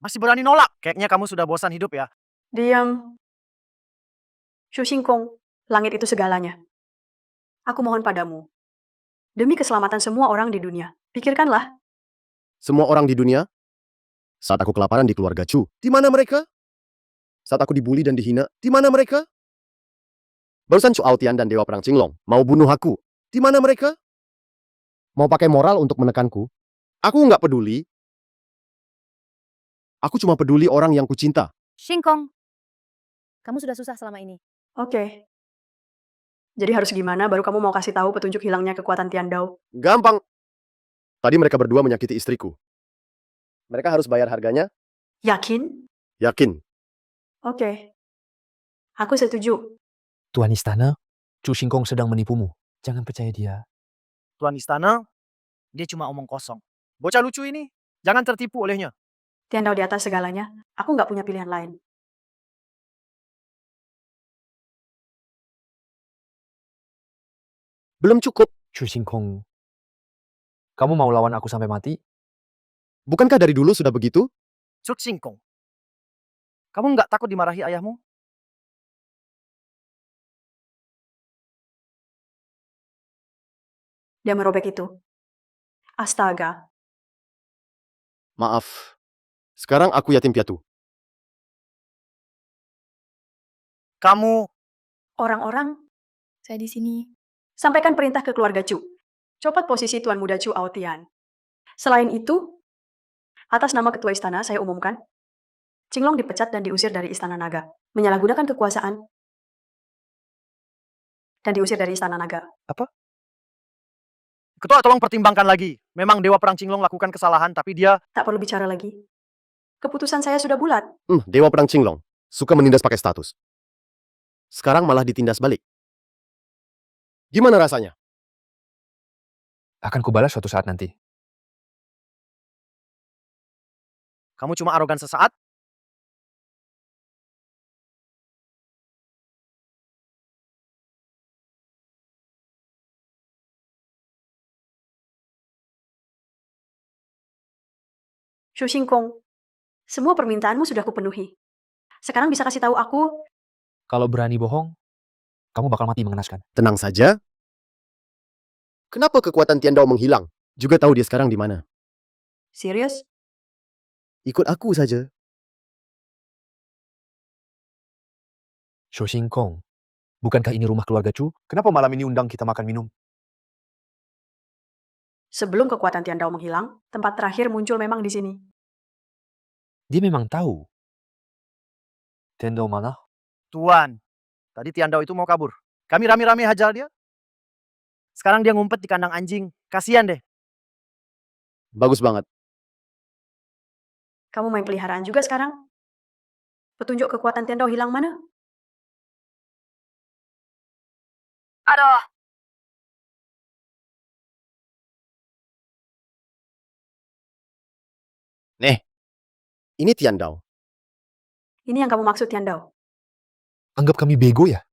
Masih berani nolak. Kayaknya kamu sudah bosan hidup ya. Diam. Chu Xingkong, langit itu segalanya. Aku mohon padamu. Demi keselamatan semua orang di dunia, pikirkanlah. Semua orang di dunia? Saat aku kelaparan di keluarga Chu, di mana mereka? Saat aku dibully dan dihina, di mana mereka? Barusan Chu Aotian dan Dewa Perang Qinglong mau bunuh aku. Di mana mereka? Mau pakai moral untuk menekanku? Aku nggak peduli. Aku cuma peduli orang yang kucinta. Shingkong, kamu sudah susah selama ini. Oke. Jadi harus gimana baru kamu mau kasih tahu petunjuk hilangnya kekuatan Tian Dao? Gampang. Tadi mereka berdua menyakiti istriku. Mereka harus bayar harganya? Yakin? Yakin. Oke. Aku setuju. Tuan Istana, Chu Xingkong sedang menipumu. Jangan percaya dia. Tuan Istana, dia cuma omong kosong. Bocah lucu ini, jangan tertipu olehnya. Tian Dao di atas segalanya. Aku nggak punya pilihan lain. Belum cukup. Chu Xingkong, kamu mau lawan aku sampai mati? Bukankah dari dulu sudah begitu? Cut Singkong, kamu nggak takut dimarahi ayahmu? Dia merobek itu. Astaga. Maaf. Sekarang aku yatim piatu. Kamu, Orang-orang, Saya di sini. sampaikan perintah ke keluarga Chu. Copot posisi Tuan Muda Chu Aotian. Selain itu, atas nama Ketua Istana saya umumkan, Qinglong dipecat dan diusir dari Istana Naga. Menyalahgunakan kekuasaan dan diusir dari Istana Naga. ketua tolong pertimbangkan lagi. Memang Dewa Perang Qinglong lakukan kesalahan, tapi dia... Tak perlu bicara lagi. Keputusan saya sudah bulat. Dewa Perang Qinglong. Suka menindas pakai status. Sekarang malah ditindas balik. Gimana rasanya? Akan kubalas suatu saat nanti. Kamu cuma arogan sesaat? Shu Xingkong, semua permintaanmu sudah kupenuhi. Sekarang bisa kasih tahu aku, Kalau berani bohong, kamu bakal mati mengenaskan. Tenang saja. Kenapa kekuatan Tian Dao menghilang? Juga tahu dia sekarang di mana. serius? Ikut aku saja. Chu Xingkong, bukankah ini rumah keluarga Chu? Kenapa malam ini undang kita makan minum? Sebelum kekuatan Tian Dao menghilang, tempat terakhir muncul memang di sini. Dia memang tahu. Tendo mana? Tuan, tadi Tiandao itu mau kabur. Kami rame-rame hajar dia. Sekarang dia ngumpet di kandang anjing. Kasian deh. Bagus banget. Kamu main peliharaan juga sekarang? Petunjuk kekuatan Tian Dao hilang mana? Aduh, Ini Tian Dao. Ini yang kamu maksud Tian Dao. Anggap kami bego ya?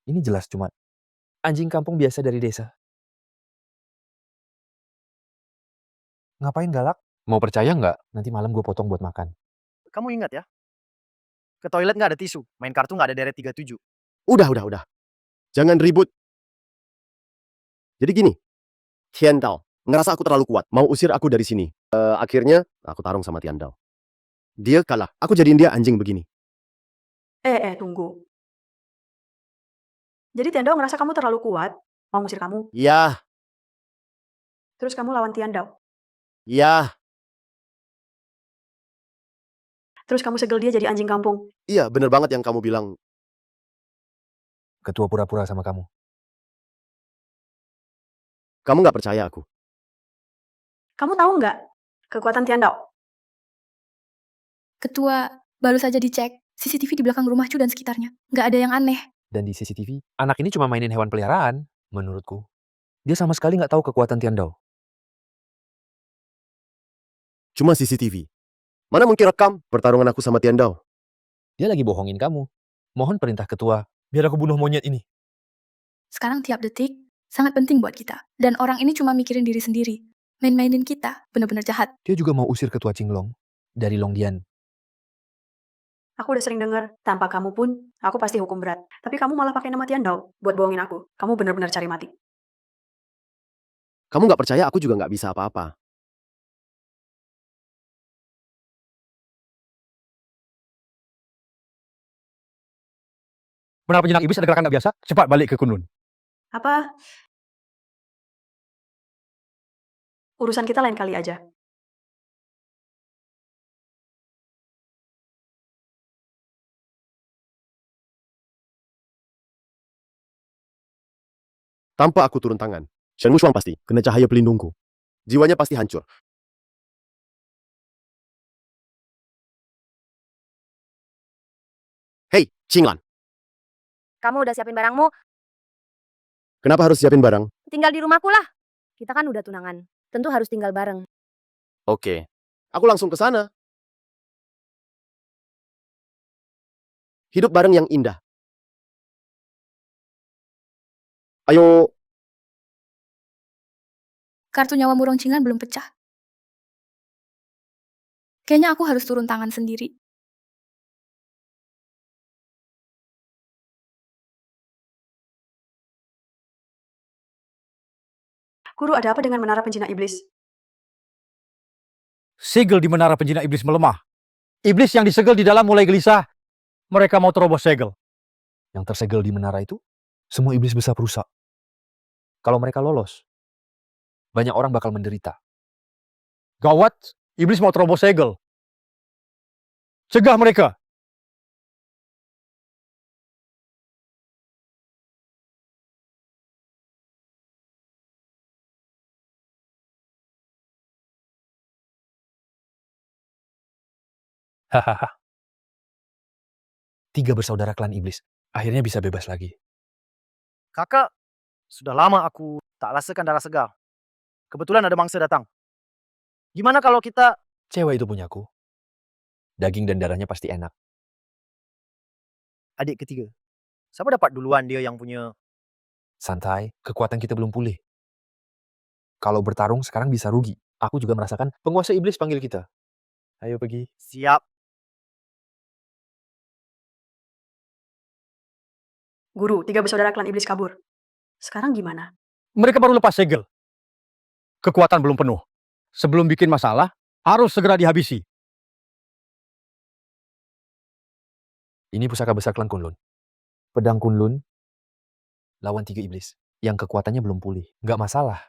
Ini jelas cuma anjing kampung biasa dari desa. Ngapain galak? Mau percaya nggak? Nanti malam gue potong buat makan. Kamu ingat ya? Ke toilet nggak ada tisu. Main kartu nggak ada deret 37. Udah. Jangan ribut. Jadi gini. Tian Dao. Ngerasa aku terlalu kuat. Mau usir aku dari sini. Akhirnya, aku tarung sama Tian Dao. Dia kalah. Aku jadiin dia anjing begini. Tunggu. Jadi Tian Dao ngerasa kamu terlalu kuat, mau ngusir kamu, Ya, terus kamu lawan Tian Dao. ya. Terus kamu segel dia jadi anjing kampung. Iya, bener banget yang kamu bilang. Ketua pura-pura sama kamu. Kamu nggak percaya aku. Kamu tahu nggak kekuatan Tian Dao? Ketua, baru saja dicek. CCTV di belakang rumah Chu dan sekitarnya. Nggak ada yang aneh. Dan di CCTV, anak ini cuma mainin hewan peliharaan, menurutku. Dia sama sekali nggak tahu kekuatan Tian Dao. Cuma CCTV. Mana mungkin rekam pertarungan aku sama Tian Dao? Dia lagi bohongin kamu. Mohon perintah ketua, biar aku bunuh monyet ini. Sekarang tiap detik sangat penting buat kita. Dan orang ini cuma mikirin diri sendiri. Main-mainin kita, benar-benar jahat. Dia juga mau usir ketua Qinglong dari Longdian. Aku udah sering dengar, tanpa kamu pun, aku pasti hukum berat. Tapi kamu malah pakai nama Tian Dao buat bohongin aku. Kamu benar-benar cari mati. Kamu nggak percaya aku juga nggak bisa apa-apa. Benar penjinak iblis ada gerakan nggak biasa? Cepat balik ke Kunlun. Apa? Urusan kita lain kali aja. Tanpa aku turun tangan, Shen Wushuang pasti kena cahaya pelindungku. Jiwanya pasti hancur. Hei, Qinglan, Kamu udah siapin barangmu? kenapa harus siapin barang? Tinggal di rumahku lah. Kita kan udah tunangan. Tentu harus tinggal bareng. Oke, aku langsung ke sana. Hidup bareng yang indah. Ayo, Kartu nyawa Murong Cinglan belum pecah. Kayaknya aku harus turun tangan sendiri. Guru, ada apa dengan menara penjinak iblis? Segel di menara penjinak iblis melemah. Iblis yang disegel di dalam mulai gelisah. Mereka mau terobos segel. Yang tersegel di menara itu, semua iblis besar rusak. Kalau mereka lolos, banyak orang bakal menderita. Gawat, iblis mau terobos segel. Cegah mereka. Hahaha. 3 bersaudara klan iblis akhirnya bisa bebas lagi. Kakak, sudah lama aku tak rasakan darah segar. Kebetulan ada mangsa datang. Gimana kalau kita... Cewek itu punyaku. Daging dan darahnya pasti enak. Adik ketiga. Siapa dapat duluan dia yang punya... Santai, kekuatan kita belum pulih. Kalau bertarung sekarang bisa rugi. Aku juga merasakan penguasa iblis panggil kita. Ayo pergi. Siap. Guru, 3 bersaudara klan iblis kabur. Sekarang gimana? Mereka baru lepas segel. Kekuatan belum penuh. Sebelum bikin masalah, harus segera dihabisi. Ini pusaka besar klan Kunlun. Pedang Kunlun lawan 3 iblis yang kekuatannya belum pulih. Nggak masalah.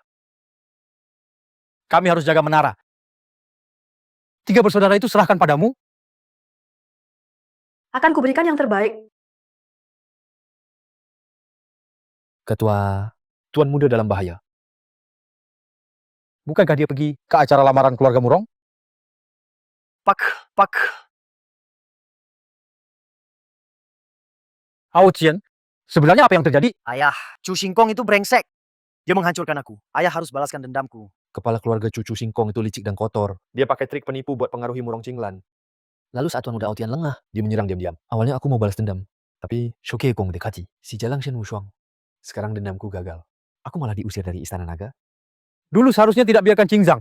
Kami harus jaga menara. 3 bersaudara itu serahkan padamu. Akan kuberikan yang terbaik. Ketua Tuan Muda dalam bahaya. Bukankah dia pergi ke acara lamaran keluarga Murong? Pak. Ao Qian, sebenarnya apa yang terjadi? Ayah, Chu Xingkong itu brengsek. Dia menghancurkan aku. Ayah harus balaskan dendamku. Kepala keluarga cucu Singkong itu licik dan kotor. Dia pakai trik penipu buat pengaruhi Murong Cinglan. Lalu saat Tuan Muda Aotian lengah, dia menyerang diam-diam. Awalnya aku mau balas dendam. Tapi Shoke Kong dekati, si Jalang Shen Wushuang. Sekarang dendamku gagal. Aku malah diusir dari Istana Naga. Dulu seharusnya tidak biarkan Qingzang.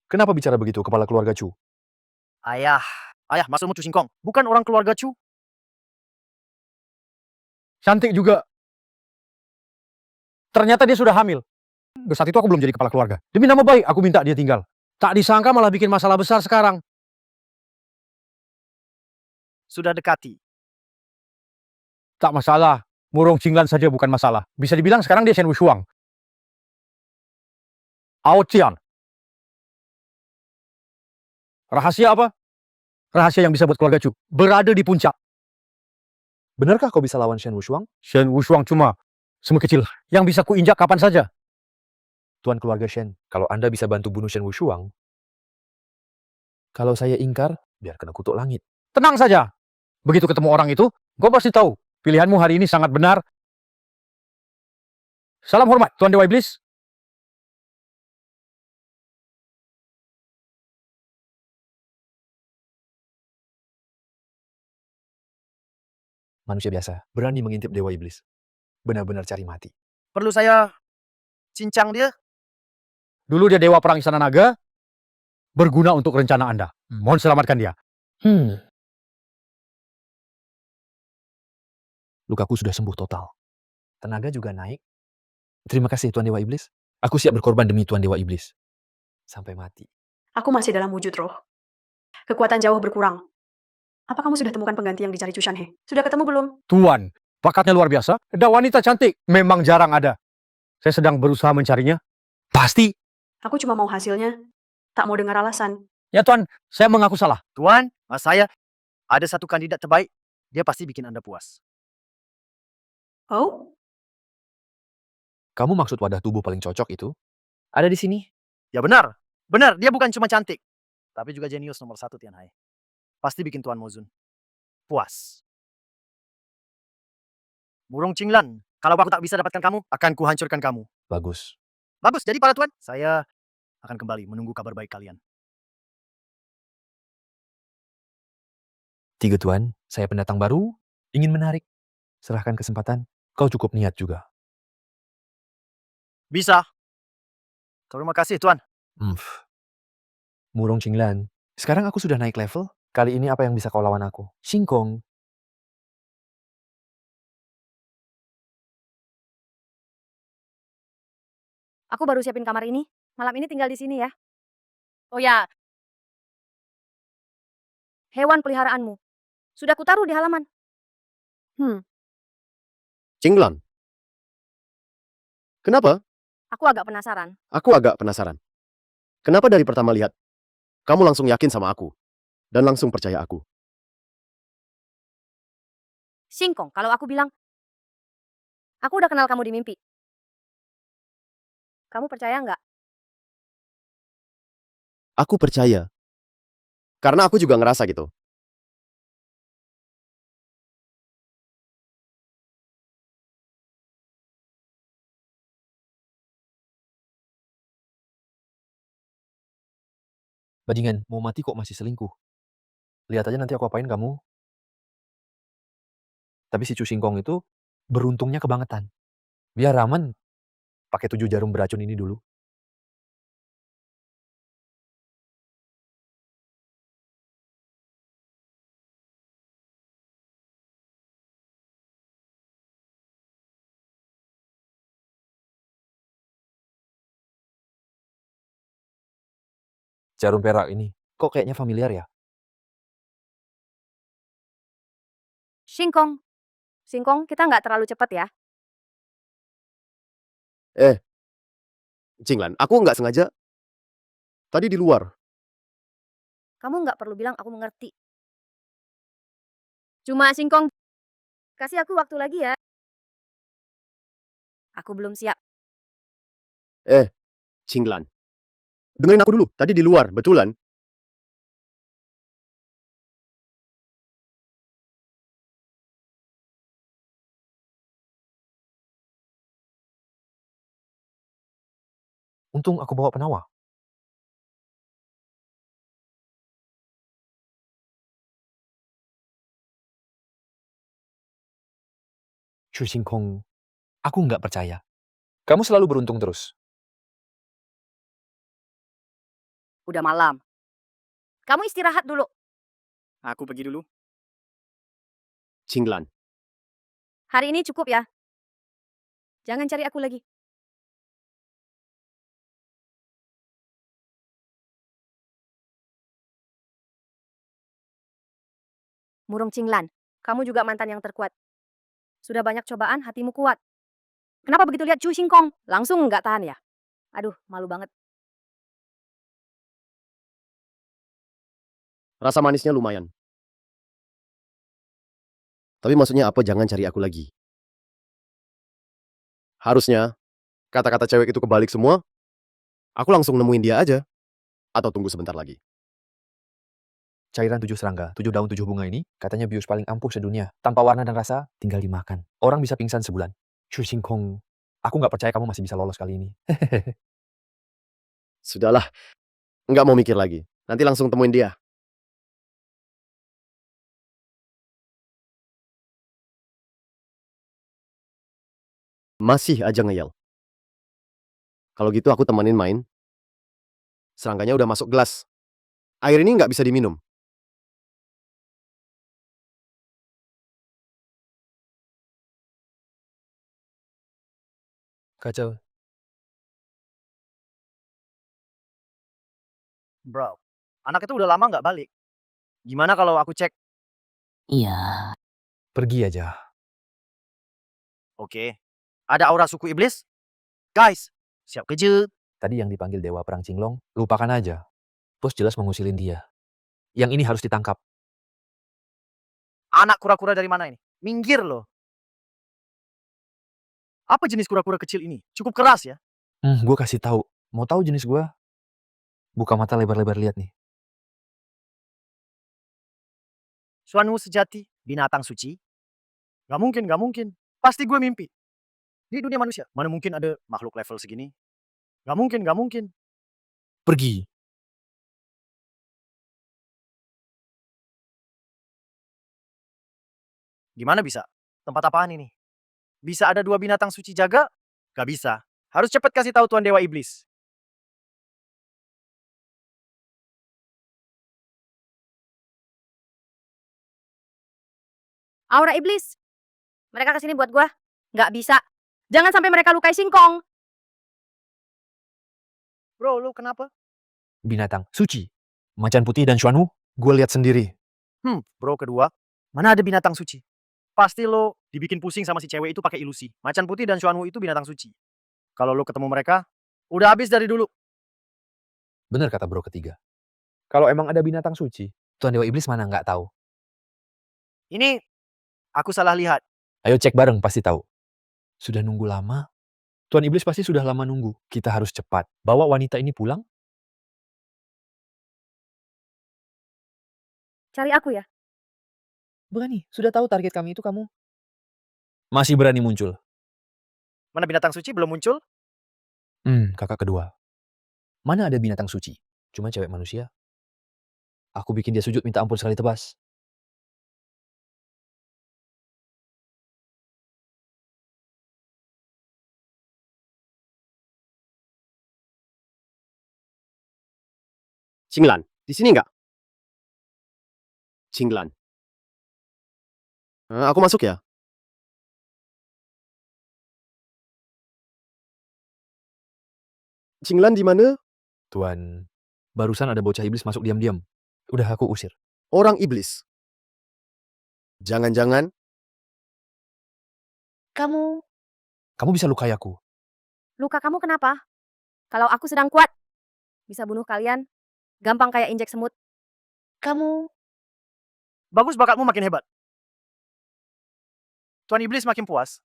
Kenapa bicara begitu kepala keluarga Chu? Ayah, maksudmu Chu Xingkong. Bukan orang keluarga Chu. Cantik juga. Ternyata dia sudah hamil. Saat itu aku belum jadi kepala keluarga. Demi nama baik, aku minta dia tinggal. Tak disangka malah bikin masalah besar sekarang. Sudah dekati. Tak masalah. Murong Cinglan saja bukan masalah. Bisa dibilang sekarang dia Shen Wushuang. Ao Qian. Rahasia apa? Rahasia yang bisa buat keluarga Chu berada di puncak. Benarkah kau bisa lawan Shen Wushuang? Shen Wushuang cuma semut kecil yang bisa kuinjak kapan saja. Tuan keluarga Shen, kalau Anda bisa bantu bunuh Shen Wushuang, kalau saya ingkar, biar kena kutuk langit. Tenang saja. Begitu ketemu orang itu, kau pasti tahu pilihanmu hari ini sangat benar. Salam hormat, Tuan Dewa Iblis. Manusia biasa, berani mengintip Dewa Iblis. Benar-benar cari mati. Perlu saya cincang dia? Dulu dia Dewa Perang Istana Naga, berguna untuk rencana Anda. Mohon selamatkan dia. Lukaku sudah sembuh total. Tenaga juga naik. Terima kasih Tuan Dewa Iblis. Aku siap berkorban demi Tuan Dewa Iblis. Sampai mati. Aku masih dalam wujud roh. Kekuatan jauh berkurang. Apa kamu sudah temukan pengganti yang dicari Chu Shanhe? Sudah ketemu belum? Tuan, Bakatnya luar biasa. Dan wanita cantik memang jarang ada. Saya sedang berusaha mencarinya. Pasti. Aku cuma mau hasilnya. Tak mau dengar alasan. Ya Tuan, saya mengaku salah. Tuan, saya ada satu kandidat terbaik. Dia pasti bikin Anda puas. Oh? Kamu maksud wadah tubuh paling cocok itu? Ada di sini. Ya benar. Benar, dia bukan cuma cantik. Tapi juga jenius nomor 1 Tian Hai. Pasti bikin Tuan Mozun puas. Murong Qinglan, kalau aku tak bisa dapatkan kamu, akan kuhancurkan kamu. Bagus. Bagus, jadi para tuan, saya akan kembali menunggu kabar baik kalian. 3 Tuan, saya pendatang baru, ingin menarik. Serahkan kesempatan, kau cukup niat juga. Bisa. Terima kasih tuan. Murong Qinglan, sekarang aku sudah naik level. Kali ini apa yang bisa kau lawan aku? Singkong. Aku baru siapin kamar ini. Malam ini tinggal di sini ya. Oh ya. Hewan peliharaanmu. Sudah kutaruh di halaman. Cinglan. Kenapa? Aku agak penasaran. Aku agak penasaran. Kenapa dari pertama lihat, kamu langsung yakin sama aku, dan langsung percaya aku? Singkong, kalau aku bilang, aku udah kenal kamu di mimpi. Kamu percaya nggak? Aku percaya. Karena aku juga ngerasa gitu. Bajingan, mau mati kok masih selingkuh. Lihat aja nanti aku apain kamu. Tapi si Chu Singkong itu beruntungnya kebangetan. Biar Ramen pakai 7 jarum beracun ini dulu. Jarum perak ini, kok kayaknya familiar ya? Singkong. Singkong, kita nggak terlalu cepat ya. Cinglan, aku nggak sengaja. Tadi di luar. Kamu nggak perlu bilang aku mengerti. Cuma Singkong, kasih aku waktu lagi ya. Aku belum siap. Cinglan. Dengerin aku dulu. Tadi di luar, betulan. Untung aku bawa penawar. Chu Singkong, aku nggak percaya. Kamu selalu beruntung terus. Udah malam. Kamu istirahat dulu. Aku pergi dulu. Cinglan. Hari ini cukup ya. Jangan cari aku lagi. Murong Qinglan, kamu juga mantan yang terkuat. Sudah banyak cobaan, hatimu kuat. Kenapa begitu lihat Chu Singkong? Langsung nggak tahan ya? Aduh, malu banget. Rasa manisnya lumayan. Tapi maksudnya apa jangan cari aku lagi? Harusnya, kata-kata cewek itu kebalik semua, aku langsung nemuin dia aja. Atau tunggu sebentar lagi. Cairan 7 serangga, 7 daun 7 bunga ini katanya bius paling ampuh sedunia. Tanpa warna dan rasa, tinggal dimakan. Orang bisa pingsan sebulan. Chu Singkong, aku nggak percaya kamu masih bisa lolos kali ini. Sudahlah, nggak mau mikir lagi. Nanti langsung temuin dia. Masih aja ngeyel. Kalau gitu aku temenin main. Serangganya udah masuk gelas. Air ini nggak bisa diminum. Kacau. Bro, anak itu udah lama nggak balik. Gimana kalau aku cek? Pergi aja. Oke. Ada aura suku iblis? Guys, siap kerja. Tadi yang dipanggil Dewa Perang Cinglong, lupakan aja. Bos jelas mengusilin dia. Yang ini harus ditangkap. Anak kura-kura dari mana ini? Minggir loh. Apa jenis kura-kura kecil ini? Cukup keras ya. Gue kasih tahu. Mau tahu jenis gue? Buka mata lebar-lebar lihat nih. Suanwu sejati, binatang suci. Gak mungkin, gak mungkin. Pasti gue mimpi. Di dunia manusia, mana mungkin ada makhluk level segini? Gak mungkin, gak mungkin. Pergi. Gimana bisa? Tempat apaan ini? Bisa ada 2 binatang suci jaga? Gak bisa. Harus cepat kasih tahu Tuan Dewa Iblis. Aura iblis. Mereka kesini buat gua. Nggak bisa. Jangan sampai mereka lukai singkong. Bro, lu kenapa? Binatang suci. Macan putih dan Xuanwu, gue lihat sendiri. Bro kedua, mana ada binatang suci? Pasti lo dibikin pusing sama si cewek itu pakai ilusi. Macan putih dan Xuanwu itu binatang suci. Kalau lo ketemu mereka, udah habis dari dulu. Bener kata bro ketiga. Kalau emang ada binatang suci, Tuan Dewa Iblis mana nggak tahu. Ini, aku salah lihat. Ayo cek bareng, pasti tahu. Sudah nunggu lama. Tuan Iblis pasti sudah lama nunggu. Kita harus cepat. Bawa wanita ini pulang. Cari aku ya. Berani, sudah tahu target kami itu kamu. Masih berani muncul. Mana binatang suci belum muncul? Kakak kedua. Mana ada binatang suci? Cuma cewek manusia. Aku bikin dia sujud minta ampun sekali tebas. Cinglan, di sini nggak? Cinglan. Aku masuk ya? Cinglan di mana? Tuan, barusan ada bocah iblis masuk diam-diam. Udah aku usir. Orang iblis. Jangan-jangan Kamu bisa lukai aku. Luka kamu kenapa? Kalau aku sedang kuat, bisa bunuh kalian. Gampang kayak injek semut. Bagus, bakatmu makin hebat. Tuan Iblis makin puas.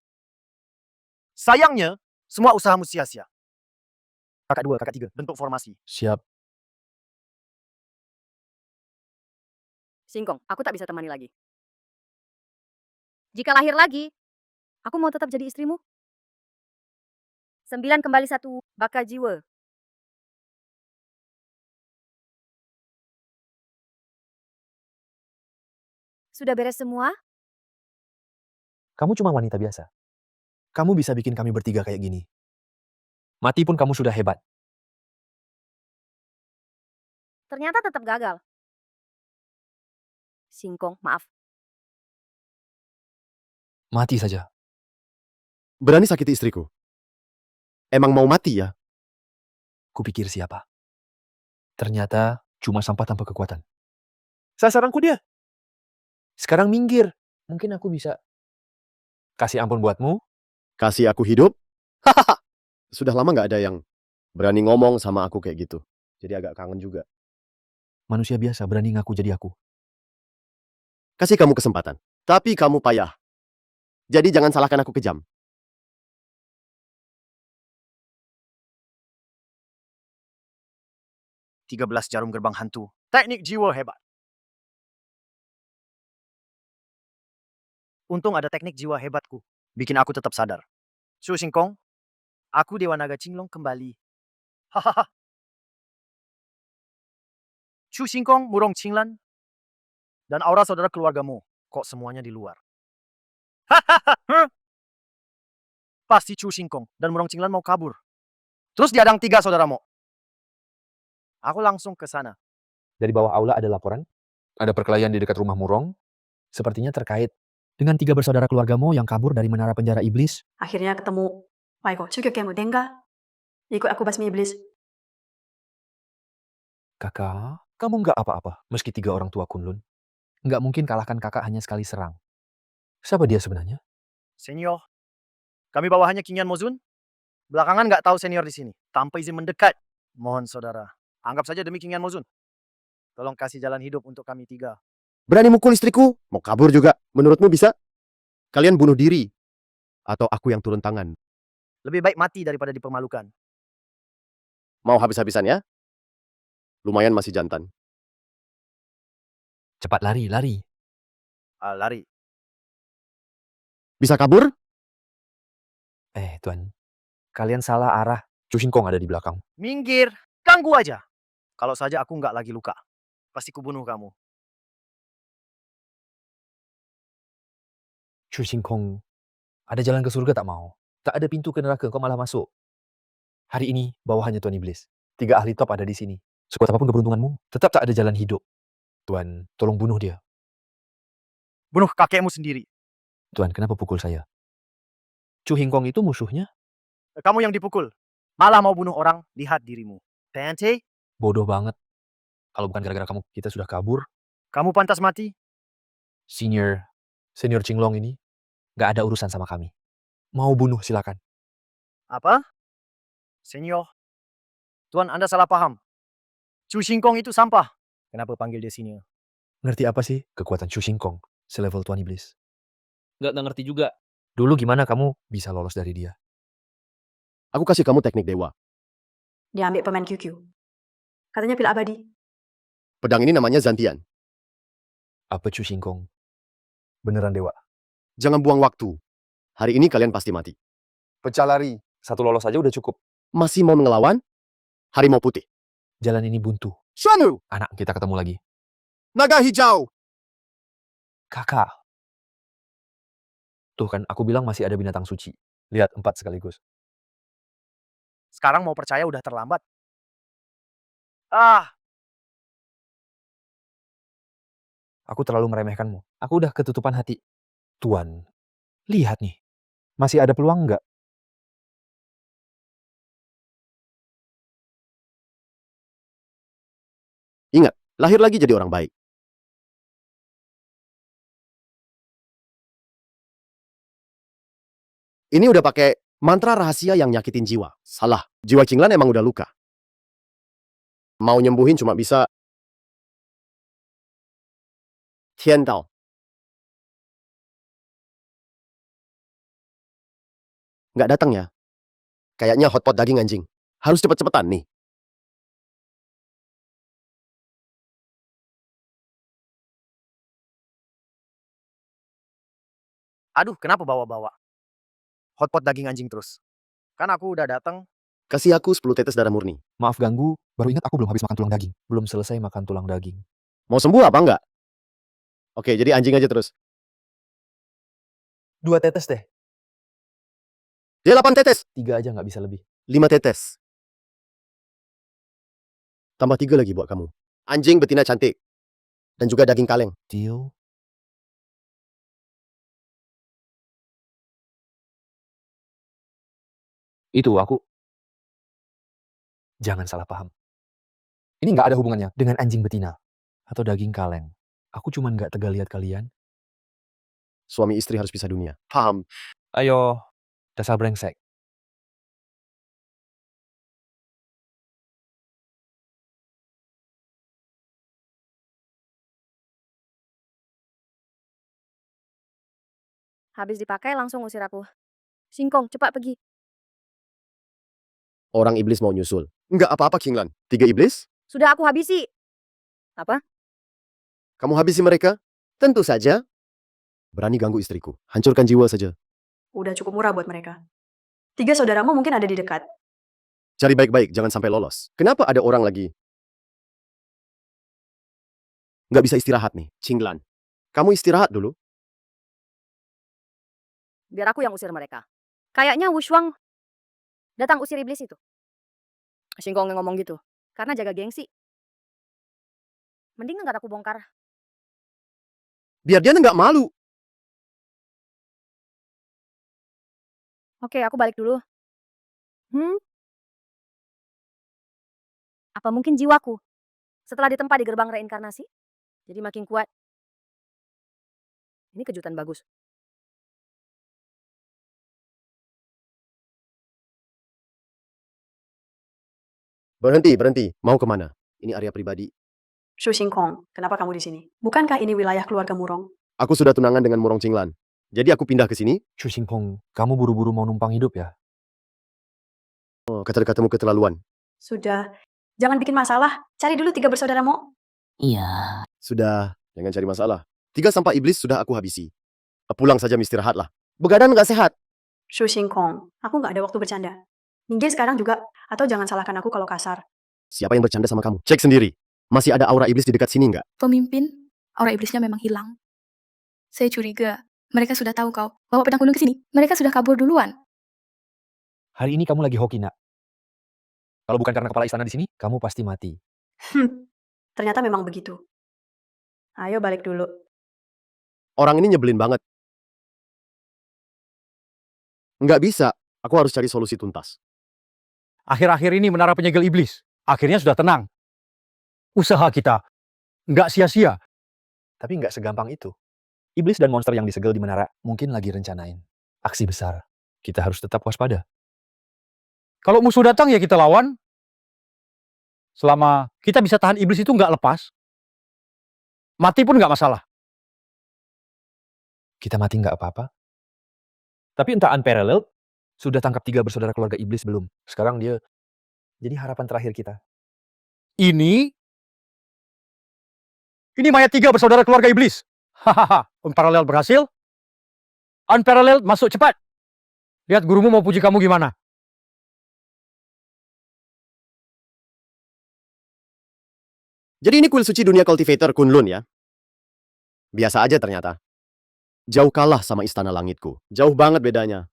Sayangnya, semua usahamu sia-sia. Kakak dua, kakak tiga, bentuk formasi. Siap. Singkong, aku tak bisa temani lagi. Jika lahir lagi, aku mau tetap jadi istrimu. 9 kembali 1 baka jiwa. Sudah beres semua? Kamu cuma wanita biasa. Kamu bisa bikin kami bertiga kayak gini. Mati pun kamu sudah hebat. Ternyata tetap gagal. Singkong, maaf. Mati saja. berani sakiti istriku. Emang mau mati ya? Kupikir siapa? Ternyata cuma sampah tanpa kekuatan. Sasaranku dia. Sekarang minggir. Mungkin aku bisa kasih ampun buatmu. Kasih aku hidup? Hahaha. Sudah lama nggak ada yang berani ngomong sama aku kayak gitu. Jadi agak kangen juga. Manusia biasa berani ngaku jadi aku. Kasih kamu kesempatan. Tapi kamu payah. Jadi jangan salahkan aku kejam. Tiga 13 jarum gerbang hantu. Teknik jiwa hebat. Untung ada teknik jiwa hebatku. Bikin aku tetap sadar. Su Singkong, aku Dewa Naga Cinglong kembali. Hahaha. Chu Singkong, Murong Cinglan, dan aura saudara keluargamu. Kok semuanya di luar? Hahaha. Pasti Chu Singkong dan Murong Cinglan mau kabur. Terus diadang 3 saudaramu. Aku langsung ke sana. Dari bawah aula ada laporan. Ada perkelahian di dekat rumah Murong. Sepertinya terkait dengan 3 bersaudara keluargamu yang kabur dari menara penjara iblis. Akhirnya ketemu. Waiko, 출격해 무대인가? Ikut aku basmi iblis. Kakak, kamu nggak apa-apa meski 3 orang tua Kunlun. Nggak mungkin kalahkan kakak hanya sekali serang. Siapa dia sebenarnya? Senyor, Kami bawahannya King Yan Mozun. Belakangan nggak tahu senior di sini. Tanpa izin mendekat. Mohon saudara, anggap saja demi King Yan Mozun. Tolong kasih jalan hidup untuk kami 3. Berani mukul istriku? Mau kabur juga? Menurutmu bisa? Kalian bunuh diri? Atau aku yang turun tangan? Lebih baik mati daripada dipermalukan. Mau habis-habisan ya? Lumayan masih jantan. Cepat lari, lari. Lari. Bisa kabur? Tuan. Kalian salah arah. Chu Xingkong ada di belakang. Minggir. Ganggu aja. Kalau saja aku nggak lagi luka. Pasti kubunuh kamu. Chu Xingkong ada jalan ke surga tak mau. Tak ada pintu ke neraka, kau malah masuk. Hari ini bawahannya Tuan Iblis. 3 ahli top ada di sini. Sekuat apapun keberuntunganmu, tetap tak ada jalan hidup. Tuan, tolong bunuh dia. Bunuh kakekmu sendiri. Tuan, kenapa pukul saya? Chu Xingkong itu musuhnya? Kamu yang dipukul. Malah mau bunuh orang, lihat dirimu. Pente, Bodoh banget. Kalau bukan gara-gara kamu, kita sudah kabur. kamu pantas mati. Senior Qinglong ini gak ada urusan sama kami. Mau bunuh silakan. Apa? Senyor. Tuan, Anda salah paham. Chu Xingkong itu sampah. Kenapa panggil dia senior? Ngerti apa sih kekuatan Chu Xingkong selevel Tuan Iblis? Gak ngerti juga. Dulu gimana kamu bisa lolos dari dia? Aku kasih kamu teknik dewa. Dia ambil pemain QQ. Katanya pil abadi. Pedang ini namanya Zantian. Apa Chu Xingkong beneran dewa? Jangan buang waktu. Hari ini kalian pasti mati. Pecah lari. 1 lolos aja udah cukup. Masih mau ngelawan? Harimau putih. Jalan ini buntu. Shanu! Anak, kita ketemu lagi. Naga hijau! Kakak. Tuh kan, aku bilang masih ada binatang suci. Lihat, 4 sekaligus. Sekarang mau percaya udah terlambat. Ah, Aku terlalu meremehkanmu. Aku udah ketutupan hati. Tuan, lihat nih. Masih ada peluang nggak? Ingat, lahir lagi jadi orang baik. Ini udah pakai mantra rahasia yang nyakitin jiwa. Salah. Jiwa Qinglan emang udah luka. Mau nyembuhin cuma bisa Tiandao. Nggak datang ya? Kayaknya hotpot daging anjing. Harus cepet-cepetan nih. aduh, kenapa bawa-bawa? Hotpot daging anjing terus. Kan aku udah datang. Kasih aku 10 tetes darah murni. Maaf ganggu, baru ingat aku belum habis makan tulang daging. Belum selesai makan tulang daging. Mau sembuh apa enggak? Oke, jadi anjing aja terus. 2 tetes deh. Dia 8 tetes. 3 aja nggak bisa lebih. 5 tetes. Tambah 3 lagi buat kamu. Anjing betina cantik. Dan juga daging kaleng. Deal. Itu aku. Jangan salah paham. Ini nggak ada hubungannya dengan anjing betina. Atau daging kaleng. Aku cuman nggak tega lihat kalian. Suami istri harus pisah dunia. Paham. Ayo, dasar brengsek. Habis dipakai langsung usir aku. Singkong, cepat pergi. Orang iblis mau nyusul. Enggak apa-apa, Qinglan. 3 iblis? Sudah aku habisi. Apa? Kamu habisi mereka? Tentu saja. Berani ganggu istriku. Hancurkan jiwa saja. Udah cukup murah buat mereka. 3 saudaramu mungkin ada di dekat. Cari baik-baik, jangan sampai lolos. Kenapa ada orang lagi? Nggak bisa istirahat nih, Qinglan. Kamu istirahat dulu. Biar aku yang usir mereka. Kayaknya Wushuang datang usir iblis itu. Singkong yang ngomong gitu. Karena jaga gengsi. Mending nggak aku bongkar. Biar dia nggak malu. Oke, aku balik dulu. Apa mungkin jiwaku setelah ditempa di gerbang reinkarnasi jadi makin kuat? Ini kejutan bagus. Berhenti. Mau kemana? Ini area pribadi. Shu Xingkong, kenapa kamu di sini? Bukankah ini wilayah keluarga Murong? Aku sudah tunangan dengan Murong Qinglan. Jadi aku pindah ke sini. Chu Xingpong, kamu buru-buru mau numpang hidup ya? Oh, kata-katamu keterlaluan. Sudah, jangan bikin masalah. Cari dulu 3 bersaudaramu. Sudah, jangan cari masalah. 3 sampah iblis sudah aku habisi. Pulang saja istirahatlah. Begadang nggak sehat. Shu Xingkong, aku nggak ada waktu bercanda. Minggir sekarang juga, atau jangan salahkan aku kalau kasar. Siapa yang bercanda sama kamu? Cek sendiri. Masih ada aura iblis di dekat sini nggak? Pemimpin, aura iblisnya memang hilang. Saya curiga, mereka sudah tahu kau bawa pedang gunung ke sini. Mereka sudah kabur duluan. Hari ini kamu lagi hoki, nak. Kalau bukan karena kepala istana di sini, kamu pasti mati. Ternyata memang begitu. Ayo balik dulu. Orang ini nyebelin banget. Nggak bisa. Aku harus cari solusi tuntas. Akhir-akhir ini menara penyegel iblis. Akhirnya sudah tenang. Usaha kita nggak sia-sia. Tapi nggak segampang itu. Iblis dan monster yang disegel di menara mungkin lagi rencanain aksi besar. Kita harus tetap waspada. Kalau musuh datang ya kita lawan. Selama kita bisa tahan iblis itu nggak lepas, mati pun nggak masalah. Kita mati nggak apa-apa. Tapi entah Unparalleled sudah tangkap 3 bersaudara keluarga iblis belum? Sekarang dia jadi harapan terakhir kita. Ini mayat 3 bersaudara keluarga iblis. Hahaha, Unparalleled berhasil. Unparalleled masuk cepat. Lihat gurumu mau puji kamu gimana. Jadi ini kuil suci dunia cultivator Kunlun ya? Biasa aja ternyata. Jauh kalah sama istana langitku. Jauh banget bedanya.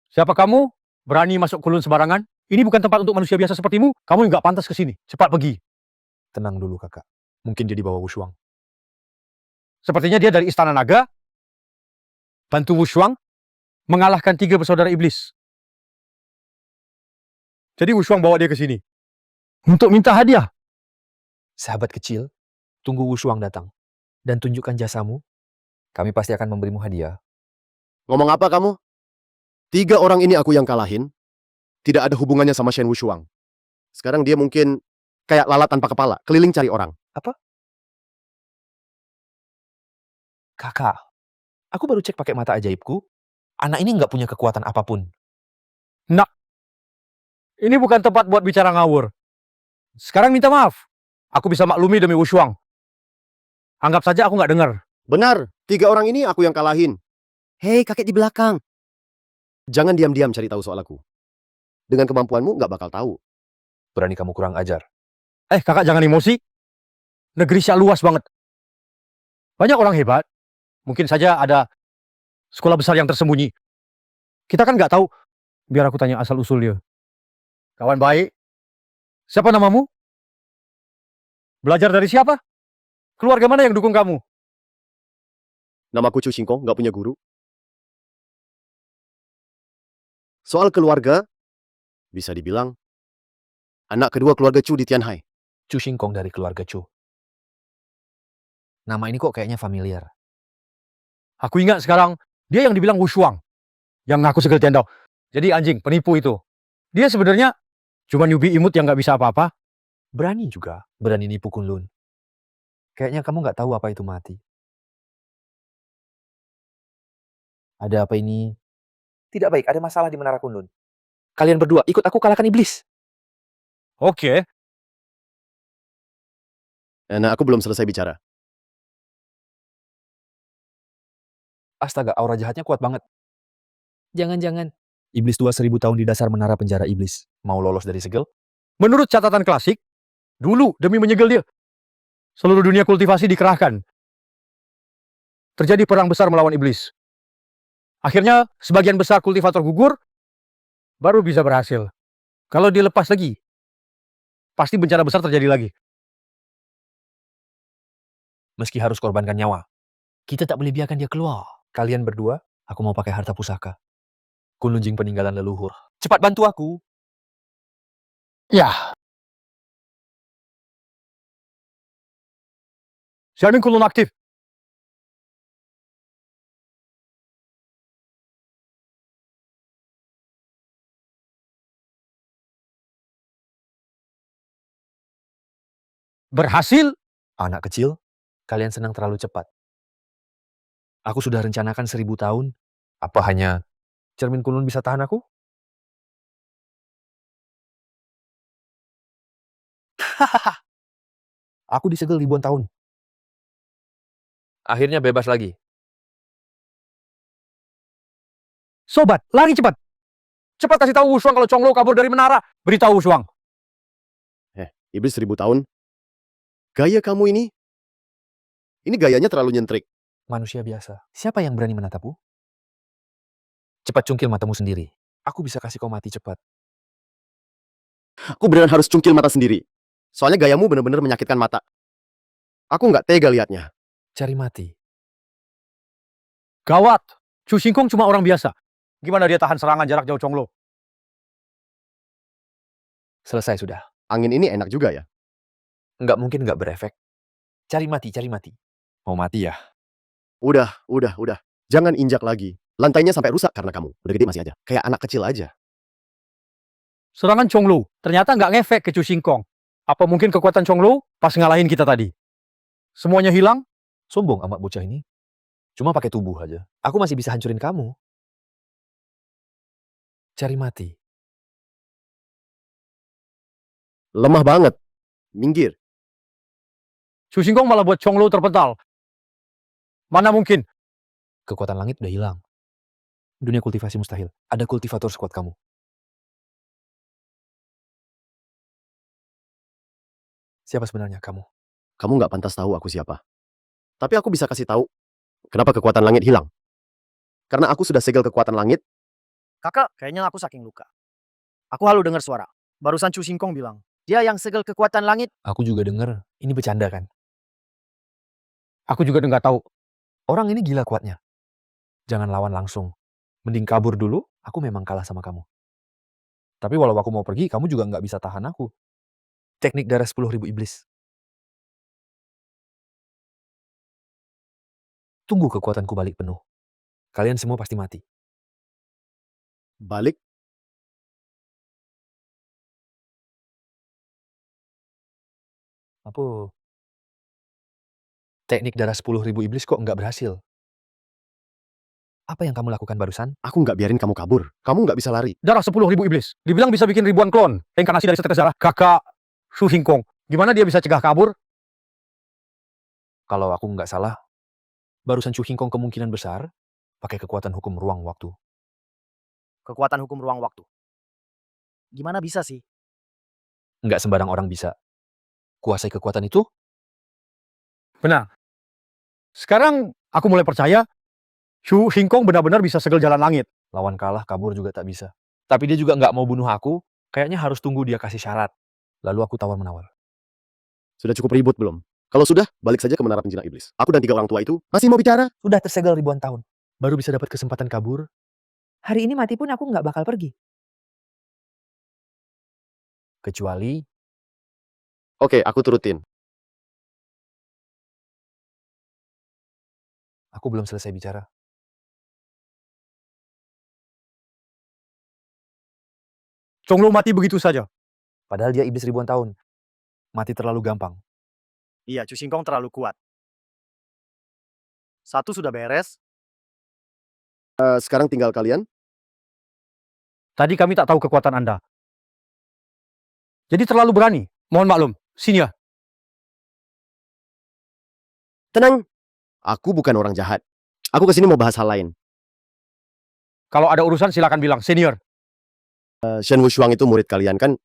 Siapa kamu? Berani masuk kulun sembarangan? Ini bukan tempat untuk manusia biasa sepertimu. Kamu nggak pantas ke sini. Cepat pergi. Tenang dulu kakak. Mungkin dia dibawa Wushuang. Sepertinya dia dari istana naga. Bantu Wushuang mengalahkan 3 bersaudara iblis. Jadi Wushuang bawa dia ke sini. Untuk minta hadiah. Sahabat kecil, tunggu Wushuang datang. Dan tunjukkan jasamu. Kami pasti akan memberimu hadiah. Ngomong apa kamu? 3 orang ini aku yang kalahin. Tidak ada hubungannya sama Shen Wushuang. Sekarang dia mungkin kayak lalat tanpa kepala, keliling cari orang. Kakak, aku baru cek pakai mata ajaibku. Anak ini nggak punya kekuatan apapun. Ini bukan tempat buat bicara ngawur. Sekarang minta maaf. Aku bisa maklumi demi Wushuang. Anggap saja aku nggak dengar. Benar, 3 orang ini aku yang kalahin. Hei, kakek di belakang. Jangan diam-diam cari tahu soal aku. Dengan kemampuanmu nggak bakal tahu. Berani kamu kurang ajar. Kakak jangan emosi. Negeri Xia luas banget. Banyak orang hebat. Mungkin saja ada sekolah besar yang tersembunyi. Kita kan nggak tahu. Biar aku tanya asal-usul dia. Kawan baik. Siapa namamu? Belajar dari siapa? Keluarga mana yang dukung kamu? Namaku Chu Xingkong, nggak punya guru. Soal keluarga, bisa dibilang anak kedua keluarga Chu di Tianhai. Chu Xingkong dari keluarga Chu. Nama ini kok kayaknya familiar. Aku ingat sekarang, dia yang dibilang Wushuang. Yang ngaku segel Tiandao. Jadi anjing, penipu itu. Dia sebenarnya cuma nyubi imut yang nggak bisa apa-apa. Berani juga. Berani nipu Kunlun. Kayaknya kamu nggak tahu apa itu mati. Ada apa ini? Tidak baik, ada masalah di Menara Kunlun. Kalian berdua, ikut aku kalahkan iblis. Oke. Nah, aku belum selesai bicara. Astaga, aura jahatnya kuat banget. Jangan-jangan. Iblis tua 1000 tahun di dasar menara penjara iblis. Mau lolos dari segel? Menurut catatan klasik, dulu demi menyegel dia, seluruh dunia kultivasi dikerahkan. Terjadi perang besar melawan iblis. Akhirnya, sebagian besar kultivator gugur, baru bisa berhasil. Kalau dilepas lagi, pasti bencana besar terjadi lagi. Meski harus korbankan nyawa. Kita tak boleh biarkan dia keluar. Kalian berdua, aku mau pakai harta pusaka. Kunlun Jing peninggalan leluhur. Cepat bantu aku. Ya. Xiaoming Kunlun aktif. Berhasil? Anak kecil, kalian senang terlalu cepat. Aku sudah rencanakan 1000 tahun. Apa hanya cermin kunun bisa tahan aku? Aku disegel ribuan tahun. Akhirnya bebas lagi. Sobat, lari cepat. Cepat kasih tahu Wushuang kalau Chonglo kabur dari menara. Beritahu Wushuang. Iblis 1000 tahun. Gaya kamu ini gayanya terlalu nyentrik. Manusia biasa. Siapa yang berani menatapku? Cepat cungkil matamu sendiri. Aku bisa kasih kau mati cepat. Aku beneran harus cungkil mata sendiri. Soalnya gayamu bener-bener menyakitkan mata. Aku nggak tega liatnya. Cari mati. Gawat. Chu Xingkong cuma orang biasa. Gimana dia tahan serangan jarak jauh Chonglo? Selesai sudah. Angin ini enak juga ya. Nggak mungkin nggak berefek. Cari mati, cari mati. Mau mati ya? Udah. Jangan injak lagi. Lantainya sampai rusak karena kamu. Udah gede masih aja. Kayak anak kecil aja. Serangan Chonglo ternyata nggak ngefek ke Chu Xingkong. Apa mungkin kekuatan Chonglo pas ngalahin kita tadi? Semuanya hilang? Sombong amat bocah ini. Cuma pakai tubuh aja. Aku masih bisa hancurin kamu. Cari mati. Lemah banget. Minggir. Chu Xingkong malah buat Chonglo terpental. Mana mungkin? Kekuatan langit udah hilang. Dunia kultivasi mustahil. Ada kultivator sekuat kamu. Siapa sebenarnya kamu? Kamu nggak pantas tahu aku siapa. Tapi aku bisa kasih tahu kenapa kekuatan langit hilang. Karena aku sudah segel kekuatan langit. Kakak, kayaknya aku saking luka. Aku halu dengar suara. Barusan Chu Xingkong bilang, dia yang segel kekuatan langit. Aku juga denger. Ini bercanda kan? Aku juga nggak tahu. Orang ini gila kuatnya. Jangan lawan langsung. Mending kabur dulu, aku memang kalah sama kamu. Tapi walau aku mau pergi, kamu juga nggak bisa tahan aku. Teknik darah 10.000 iblis. Tunggu kekuatanku balik penuh. Kalian semua pasti mati. Balik. Apa? Teknik darah 10.000 iblis kok nggak berhasil? Apa yang kamu lakukan barusan? Aku nggak biarin kamu kabur. Kamu nggak bisa lari. Darah 10.000 iblis. Dibilang bisa bikin ribuan klon. Inkarnasi dari setetes darah. Kakak Chu Xingkong. Gimana dia bisa cegah kabur? Kalau aku nggak salah, barusan Chu Xingkong kemungkinan besar pakai kekuatan hukum ruang waktu. Kekuatan hukum ruang waktu. Gimana bisa sih? Nggak sembarang orang bisa kuasai kekuatan itu. Benar. Sekarang aku mulai percaya Chu Xingkong benar-benar bisa segel jalan langit. Lawan kalah, kabur juga tak bisa. Tapi dia juga nggak mau bunuh aku. Kayaknya harus tunggu dia kasih syarat. Lalu aku tawar-menawar. Sudah cukup ribut belum? Kalau sudah, balik saja ke menara penjinak iblis. Aku dan 3 orang tua itu masih mau bicara. Sudah tersegel ribuan tahun. Baru bisa dapat kesempatan kabur. Hari ini mati pun aku nggak bakal pergi. Kecuali Oke, aku turutin. aku belum selesai bicara. Chonglo mati begitu saja. Padahal dia iblis ribuan tahun. Mati terlalu gampang. Iya, Chu Xingkong terlalu kuat. Satu sudah beres. Sekarang tinggal kalian. Tadi kami tak tahu kekuatan Anda. Jadi terlalu berani. Mohon maklum. Sini ya. Tenang. Aku bukan orang jahat. Aku kesini mau bahas hal lain. Kalau ada urusan silakan bilang. Senior. Shen Wushuang itu murid kalian kan?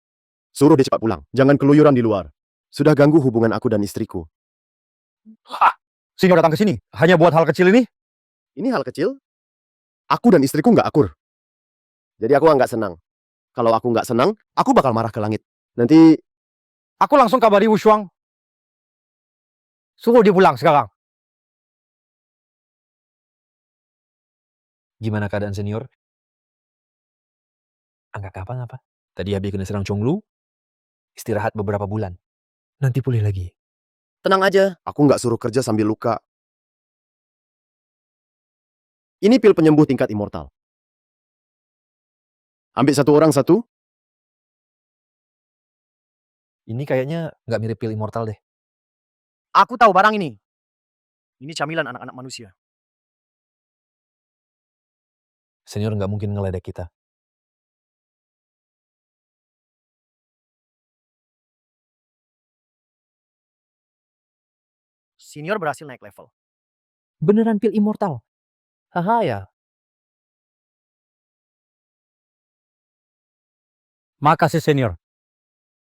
Suruh dia cepat pulang. Jangan keluyuran di luar. Sudah ganggu hubungan aku dan istriku. Hah. Senior datang ke sini. Hanya buat hal kecil ini. Ini hal kecil. Aku dan istriku nggak akur. Jadi aku nggak senang. Kalau aku nggak senang, aku bakal marah ke langit. Nanti Aku langsung kabari Wushuang. Suruh dia pulang sekarang. Gimana keadaan senior? Angka kapan apa? Tadi habis kena serang Chonglu. Istirahat beberapa bulan. Nanti pulih lagi. tenang aja. Aku nggak suruh kerja sambil luka. Ini pil penyembuh tingkat immortal. Ambil satu orang satu. Ini kayaknya nggak mirip pil immortal deh. Aku tahu barang ini. Ini camilan anak-anak manusia. Senior nggak mungkin ngeledek kita. Senior berhasil naik level. Beneran pil immortal. Haha ya. Makasih senior.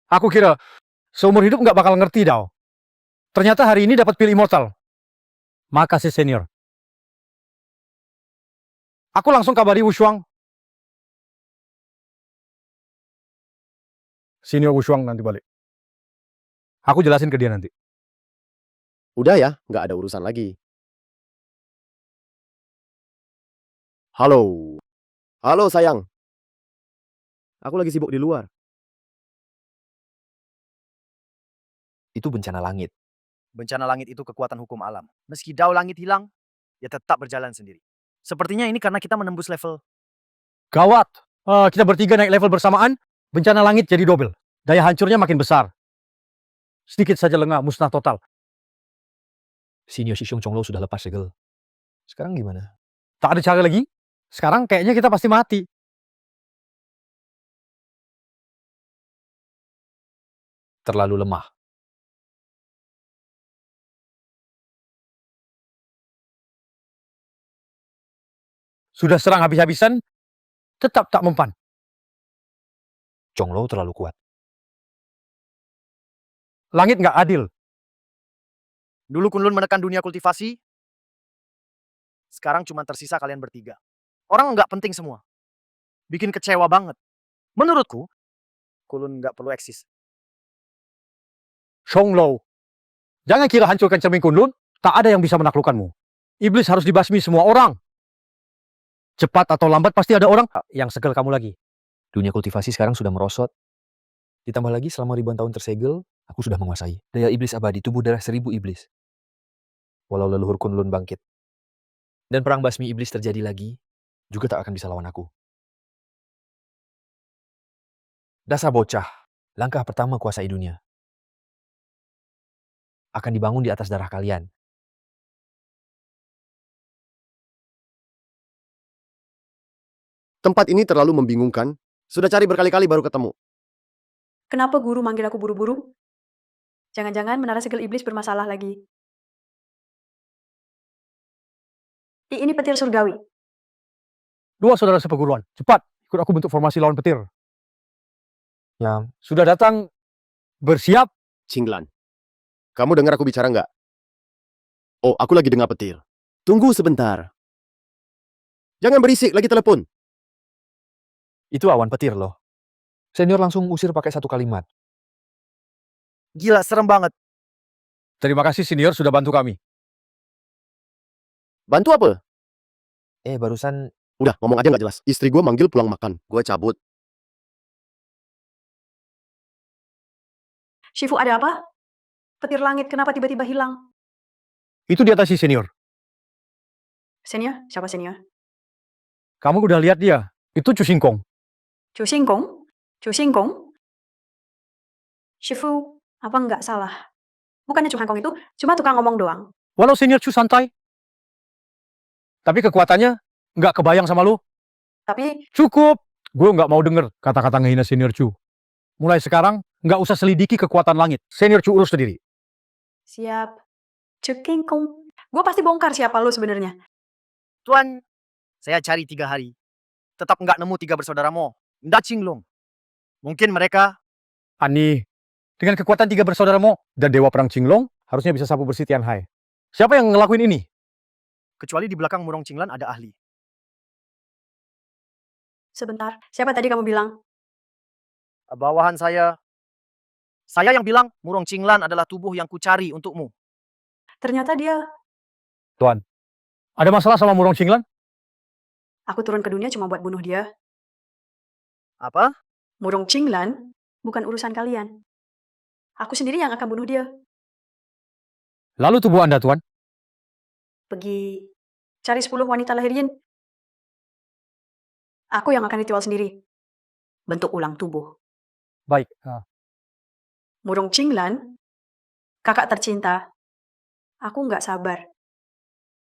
Aku kira seumur hidup nggak bakal ngerti Dao. Ternyata hari ini dapat pil immortal. Makasih senior. Aku langsung kabari Wushuang. Senior Wushuang nanti balik. Aku jelasin ke dia nanti. Udah ya, nggak ada urusan lagi. Halo. Halo sayang. Aku lagi sibuk di luar. Itu bencana langit. Bencana langit itu kekuatan hukum alam. Meski dao langit hilang, ya tetap berjalan sendiri. Sepertinya ini karena kita menembus level. Gawat. Kita bertiga naik level bersamaan, bencana langit jadi double. Daya hancurnya makin besar. Sedikit saja lengah, musnah total. Senior Shishong Chonglo sudah lepas segel. Sekarang gimana? Tak ada cara lagi. Sekarang kayaknya kita pasti mati. Terlalu lemah. Sudah serang habis-habisan, tetap tak mempan. Chonglo terlalu kuat. Langit nggak adil. Dulu Kunlun menekan dunia kultivasi, sekarang cuma tersisa kalian bertiga. Orang nggak penting semua. Bikin kecewa banget. Menurutku, Kunlun nggak perlu eksis. Shonglo. Jangan kira hancurkan cermin Kunlun, tak ada yang bisa menaklukkanmu. Iblis harus dibasmi semua orang. Cepat atau lambat pasti ada orang yang segel kamu lagi. Dunia kultivasi sekarang sudah merosot. Ditambah lagi selama ribuan tahun tersegel, aku sudah menguasai. Daya iblis abadi, tubuh darah 1000 iblis. Walau leluhur Kunlun bangkit. Dan perang basmi iblis terjadi lagi, juga tak akan bisa lawan aku. Dasar bocah, langkah pertama kuasai dunia. Akan dibangun di atas darah kalian. Tempat ini terlalu membingungkan. Sudah cari berkali-kali baru ketemu. Kenapa guru manggil aku buru-buru? Jangan-jangan menara segel iblis bermasalah lagi. Ini petir surgawi. Dua saudara seperguruan, cepat ikut aku bentuk formasi lawan petir. Ya, Sudah datang, bersiap. Cinglan. Kamu dengar aku bicara nggak? Oh, aku lagi dengar petir. Tunggu sebentar. Jangan berisik, lagi telepon. itu awan petir loh. Senior langsung usir pakai satu kalimat. Gila, serem banget. Terima kasih senior sudah bantu kami. Bantu apa? Barusan Udah, ngomong aja nggak jelas. Istri gue manggil pulang makan. Gue cabut. Shifu, ada apa? Petir langit kenapa tiba-tiba hilang? Itu di atas si senior. Senior? Siapa senior? Kamu udah lihat dia. Itu Chu Xingkong. Chu Xingkong? Chu Xingkong? Shifu, apa nggak salah? Bukannya Chu Xingkong itu cuma tukang ngomong doang. Walau senior Chu santai. Tapi kekuatannya nggak kebayang sama lu. Tapi Cukup. Gue nggak mau denger kata-kata ngehina senior Chu. Mulai sekarang, nggak usah selidiki kekuatan langit. Senior Chu urus sendiri. siap. Chu Xingkong. Gue pasti bongkar siapa lu sebenarnya. Tuan, saya cari 3 hari. Tetap nggak nemu 3 bersaudara Mo. Nda Qinglong. Mungkin mereka Ani, dengan kekuatan 3 bersaudara Mo dan Dewa Perang Qinglong, harusnya bisa sapu bersih Tian Hai. Siapa yang ngelakuin ini? kecuali di belakang Murong Qinglan ada ahli. Sebentar, siapa tadi kamu bilang? Bawahan saya yang bilang Murong Qinglan adalah tubuh yang kucari untukmu. Ternyata dia... Tuan, ada masalah sama Murong Qinglan? Aku turun ke dunia cuma buat bunuh dia. Apa? Murong Qinglan bukan urusan kalian. Aku sendiri yang akan bunuh dia. Lalu tubuh Anda, Tuan? Pergi cari 10 wanita lahir yin. Aku yang akan ritual sendiri. Bentuk ulang tubuh. Baik. Murong Qinglan, kakak tercinta, Aku nggak sabar.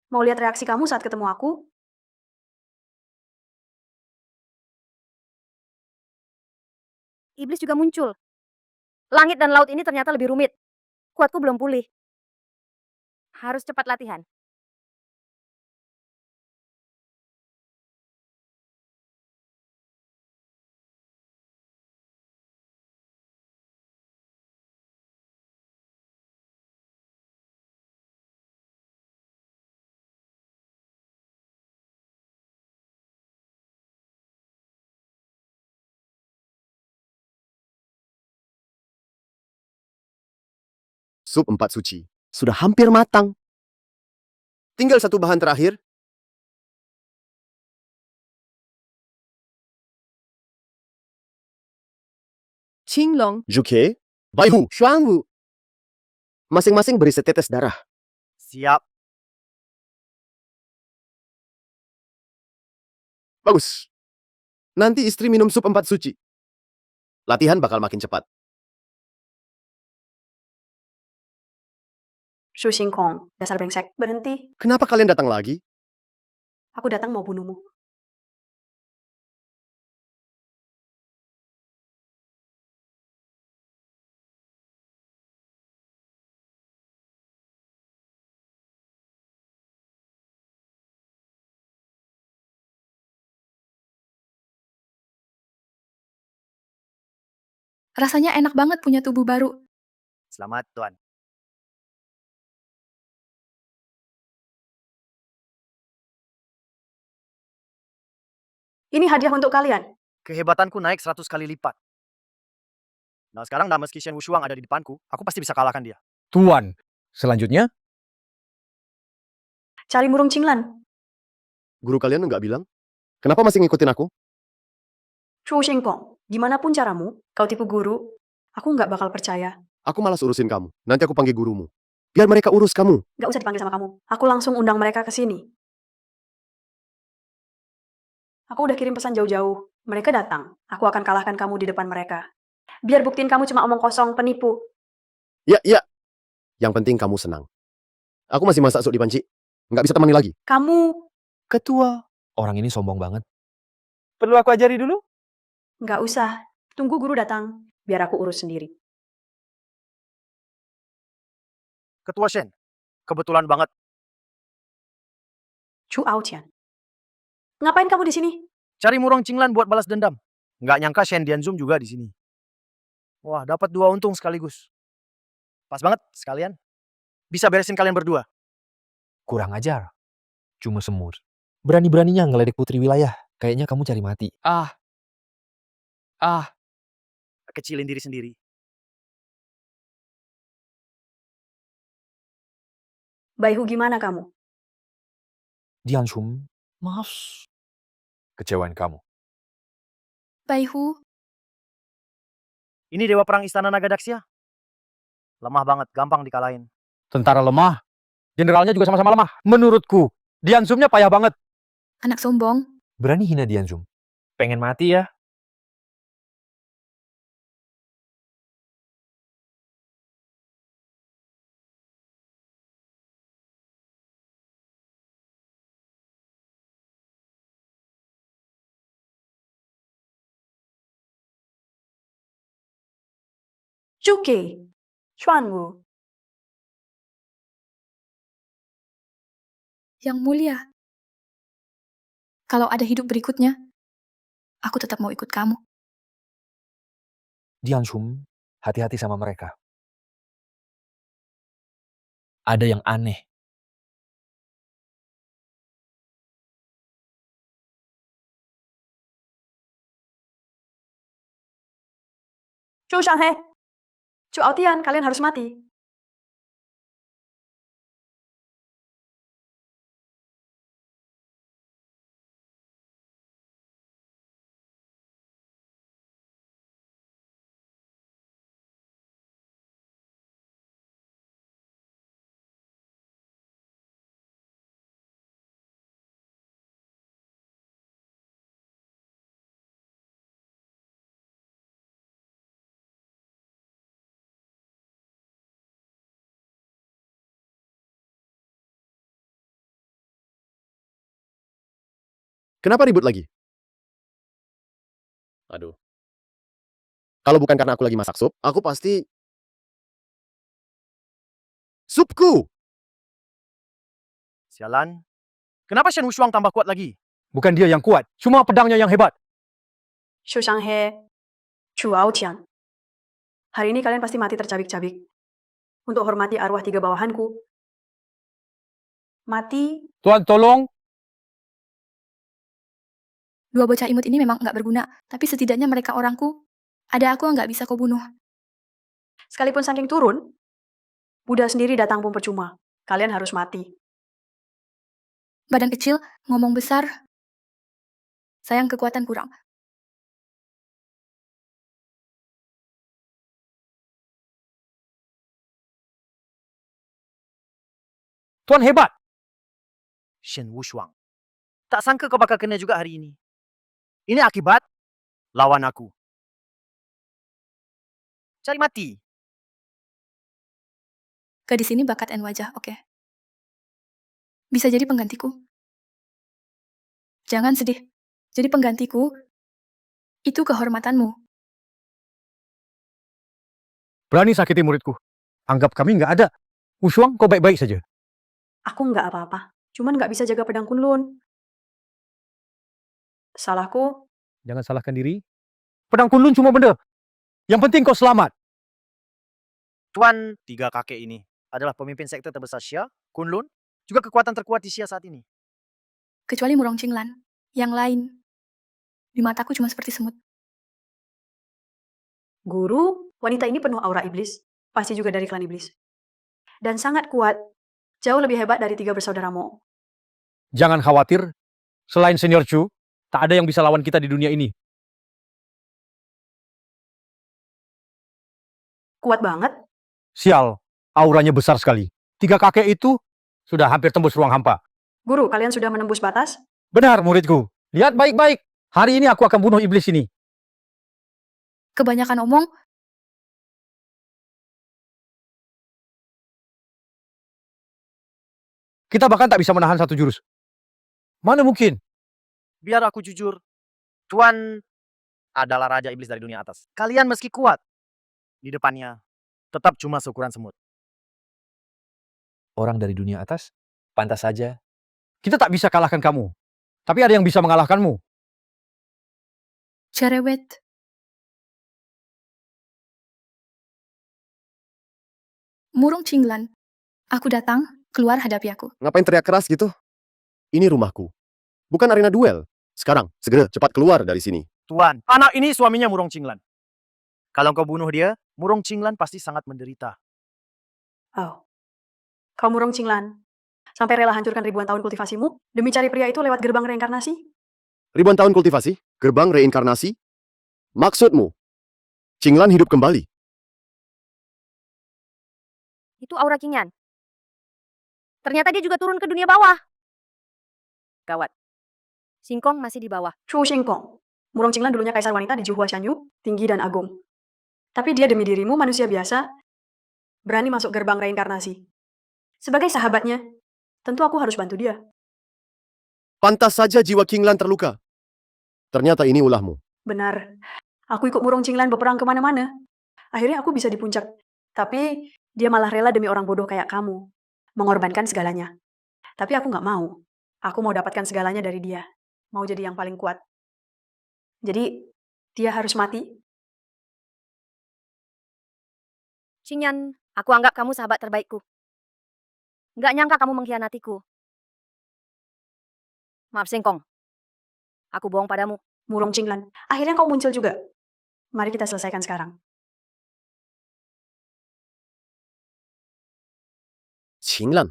Mau lihat reaksi kamu saat ketemu aku? Iblis juga muncul. Langit dan laut ini ternyata lebih rumit. Kuatku belum pulih. Harus cepat latihan. Sup 4 suci. Sudah hampir matang. Tinggal satu bahan terakhir. Qinglong. Juke, Baihu, Xuanwu. Masing-masing beri setetes darah. Siap. Bagus. Nanti istri minum sup 4 suci. Latihan bakal makin cepat. Shu Xingkong, dasar brengsek. Berhenti. Kenapa kalian datang lagi? Aku datang mau bunuhmu. Rasanya enak banget punya tubuh baru. Selamat, Tuan. Ini hadiah untuk kalian. Kehebatanku naik 100 kali lipat. Nah sekarang meski Shen Wushuang ada di depanku, aku pasti bisa kalahkan dia. Tuan, selanjutnya Cari murung Qinglan. Guru kalian nggak bilang? Kenapa masih ngikutin aku? Shu Xingkong, gimana pun caramu, kau tipu guru, aku nggak bakal percaya. Aku malas urusin kamu. Nanti aku panggil gurumu. Biar mereka urus kamu. Nggak usah dipanggil sama kamu. Aku langsung undang mereka ke sini. Aku udah kirim pesan jauh-jauh. Mereka datang. Aku akan kalahkan kamu di depan mereka. Biar buktiin kamu cuma omong kosong, penipu. Ya, ya. Yang penting kamu senang. Aku masih masak sup di panci. Nggak bisa temani lagi. Kamu Ketua. Orang ini sombong banget. Perlu aku ajari dulu? nggak usah. Tunggu guru datang. Biar aku urus sendiri. Ketua Shen, kebetulan banget. Chu Aotian. Ngapain kamu di sini? Cari Murong Qinglan buat balas dendam. Nggak nyangka Shen Dianzum juga di sini. Wah, dapat 2 untung sekaligus. Pas banget sekalian. Bisa beresin kalian berdua. Kurang ajar. Cuma semut. Berani-beraninya ngeledek putri wilayah. Kayaknya kamu cari mati. Kecilin diri sendiri. Baihu gimana kamu? Dianshum, maaf. Kecewaan kamu. Baihu, Ini Dewa Perang Istana Naga Daxia. Lemah banget, gampang dikalahin. tentara lemah, jenderalnya juga sama-sama lemah. Menurutku, Diansumnya payah banget. anak sombong. Berani hina Dianshum. Pengen mati ya? Cuke. Xuanwu. Yang mulia. Kalau ada hidup berikutnya, aku tetap mau ikut kamu. Dianshum, hati-hati sama mereka. Ada yang aneh. Chu Shanghe. Chu Aotian, kalian harus mati. Kenapa ribut lagi? Aduh. Kalau bukan karena aku lagi masak sup, aku pasti... Supku! Sialan. Kenapa Shen Wushuang tambah kuat lagi? Bukan dia yang kuat, cuma pedangnya yang hebat. Shu Shanghe, Chu Aotian. Hari ini kalian pasti mati tercabik-cabik. Untuk hormati arwah 3 bawahanku. Mati, Tuan tolong, 2 bocah imut ini memang nggak berguna, tapi setidaknya mereka orangku. Ada aku yang nggak bisa kau bunuh. sekalipun saking turun, Buddha sendiri datang pun percuma. Kalian harus mati. Badan kecil, ngomong besar. Sayang kekuatan kurang. Tuan hebat. Shen Wushuang. Tak sangka kau bakal kena juga hari ini. Ini akibat lawan aku. Cari mati. Gadis ini bakat dan wajah, oke. Bisa jadi penggantiku. Jangan sedih. Jadi penggantiku, itu kehormatanmu. Berani sakiti muridku. Anggap kami nggak ada. Wushuang, kau baik-baik saja. Aku nggak apa-apa. Cuman nggak bisa jaga pedang Kunlun. Salahku, Jangan salahkan diri. Pedang Kunlun cuma benda. Yang penting kau selamat. Tuan 3 kakek ini adalah pemimpin sekte terbesar Xia, Kunlun, juga kekuatan terkuat di Xia saat ini. Kecuali Murong Qinglan. Yang lain, di mataku cuma seperti semut. guru, wanita ini penuh aura iblis. Pasti juga dari klan iblis. Dan sangat kuat. Jauh lebih hebat dari 3 bersaudara Mo. Jangan khawatir. Selain Senior Chu, tak ada yang bisa lawan kita di dunia ini. Kuat banget. Sial, auranya besar sekali. 3 kakek itu sudah hampir tembus ruang hampa. Guru, kalian sudah menembus batas? Benar, muridku. Lihat baik-baik. Hari ini aku akan bunuh iblis ini. Kebanyakan omong, Kita bahkan tak bisa menahan satu jurus. Mana mungkin? Biar aku jujur, Tuan adalah raja iblis dari dunia atas. Kalian meski kuat, di depannya tetap cuma seukuran semut. Orang dari dunia atas, pantas saja. Kita tak bisa kalahkan kamu. Tapi ada yang bisa mengalahkanmu. cerewet. Murong Qinglan. Aku datang, keluar hadapi aku. Ngapain teriak keras gitu? Ini rumahku. Bukan arena duel. Sekarang, segera cepat keluar dari sini. Tuan, anak ini suaminya Murong Qinglan. Kalau kau bunuh dia, Murong Qinglan pasti sangat menderita. Oh. Kau Murong Qinglan. Sampai rela hancurkan ribuan tahun kultivasimu demi cari pria itu lewat gerbang reinkarnasi? Ribuan tahun kultivasi? Gerbang reinkarnasi? Maksudmu? Qinglan hidup kembali. Itu aura Qingyan. Ternyata dia juga turun ke dunia bawah. Gawat. Singkong masih di bawah. Chu Xingkong. Murong Qinglan dulunya kaisar wanita di Juhua Shanyu, tinggi dan agung. Tapi dia demi dirimu, manusia biasa, berani masuk gerbang reinkarnasi. Sebagai sahabatnya, tentu aku harus bantu dia. Pantas saja jiwa Qinglan terluka. Ternyata ini ulahmu. Benar. Aku ikut Murong Qinglan berperang kemana-mana. Akhirnya aku bisa di puncak. Tapi dia malah rela demi orang bodoh kayak kamu. Mengorbankan segalanya. Tapi aku nggak mau. Aku mau dapatkan segalanya dari dia. Mau jadi yang paling kuat. Jadi, dia harus mati. Qingyan, aku anggap kamu sahabat terbaikku. Nggak nyangka kamu mengkhianatiku. Maaf Singkong. Aku bohong padamu. Murong Qinglan. Akhirnya kau muncul juga. Mari kita selesaikan sekarang. Qinglan.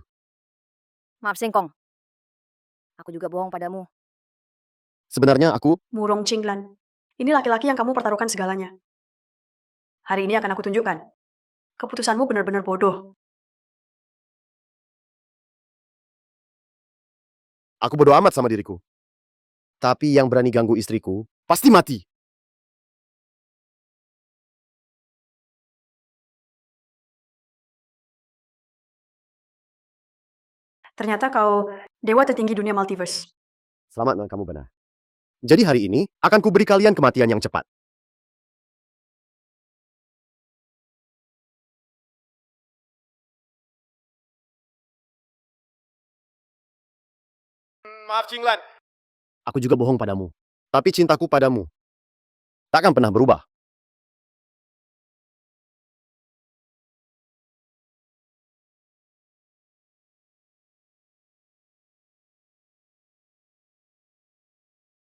Maaf Singkong. Aku juga bohong padamu. Sebenarnya aku... Murong Qinglan. Ini laki-laki yang kamu pertaruhkan segalanya. Hari ini akan aku tunjukkan. Keputusanmu benar-benar bodoh. Aku bodoh amat sama diriku. Tapi yang berani ganggu istriku, pasti mati. Ternyata kau dewa tertinggi dunia multiverse. Selamat, kamu benar. Jadi hari ini, akan kuberi kalian kematian yang cepat. Maaf, Cinglan. Aku juga bohong padamu. Tapi cintaku padamu takkan pernah berubah.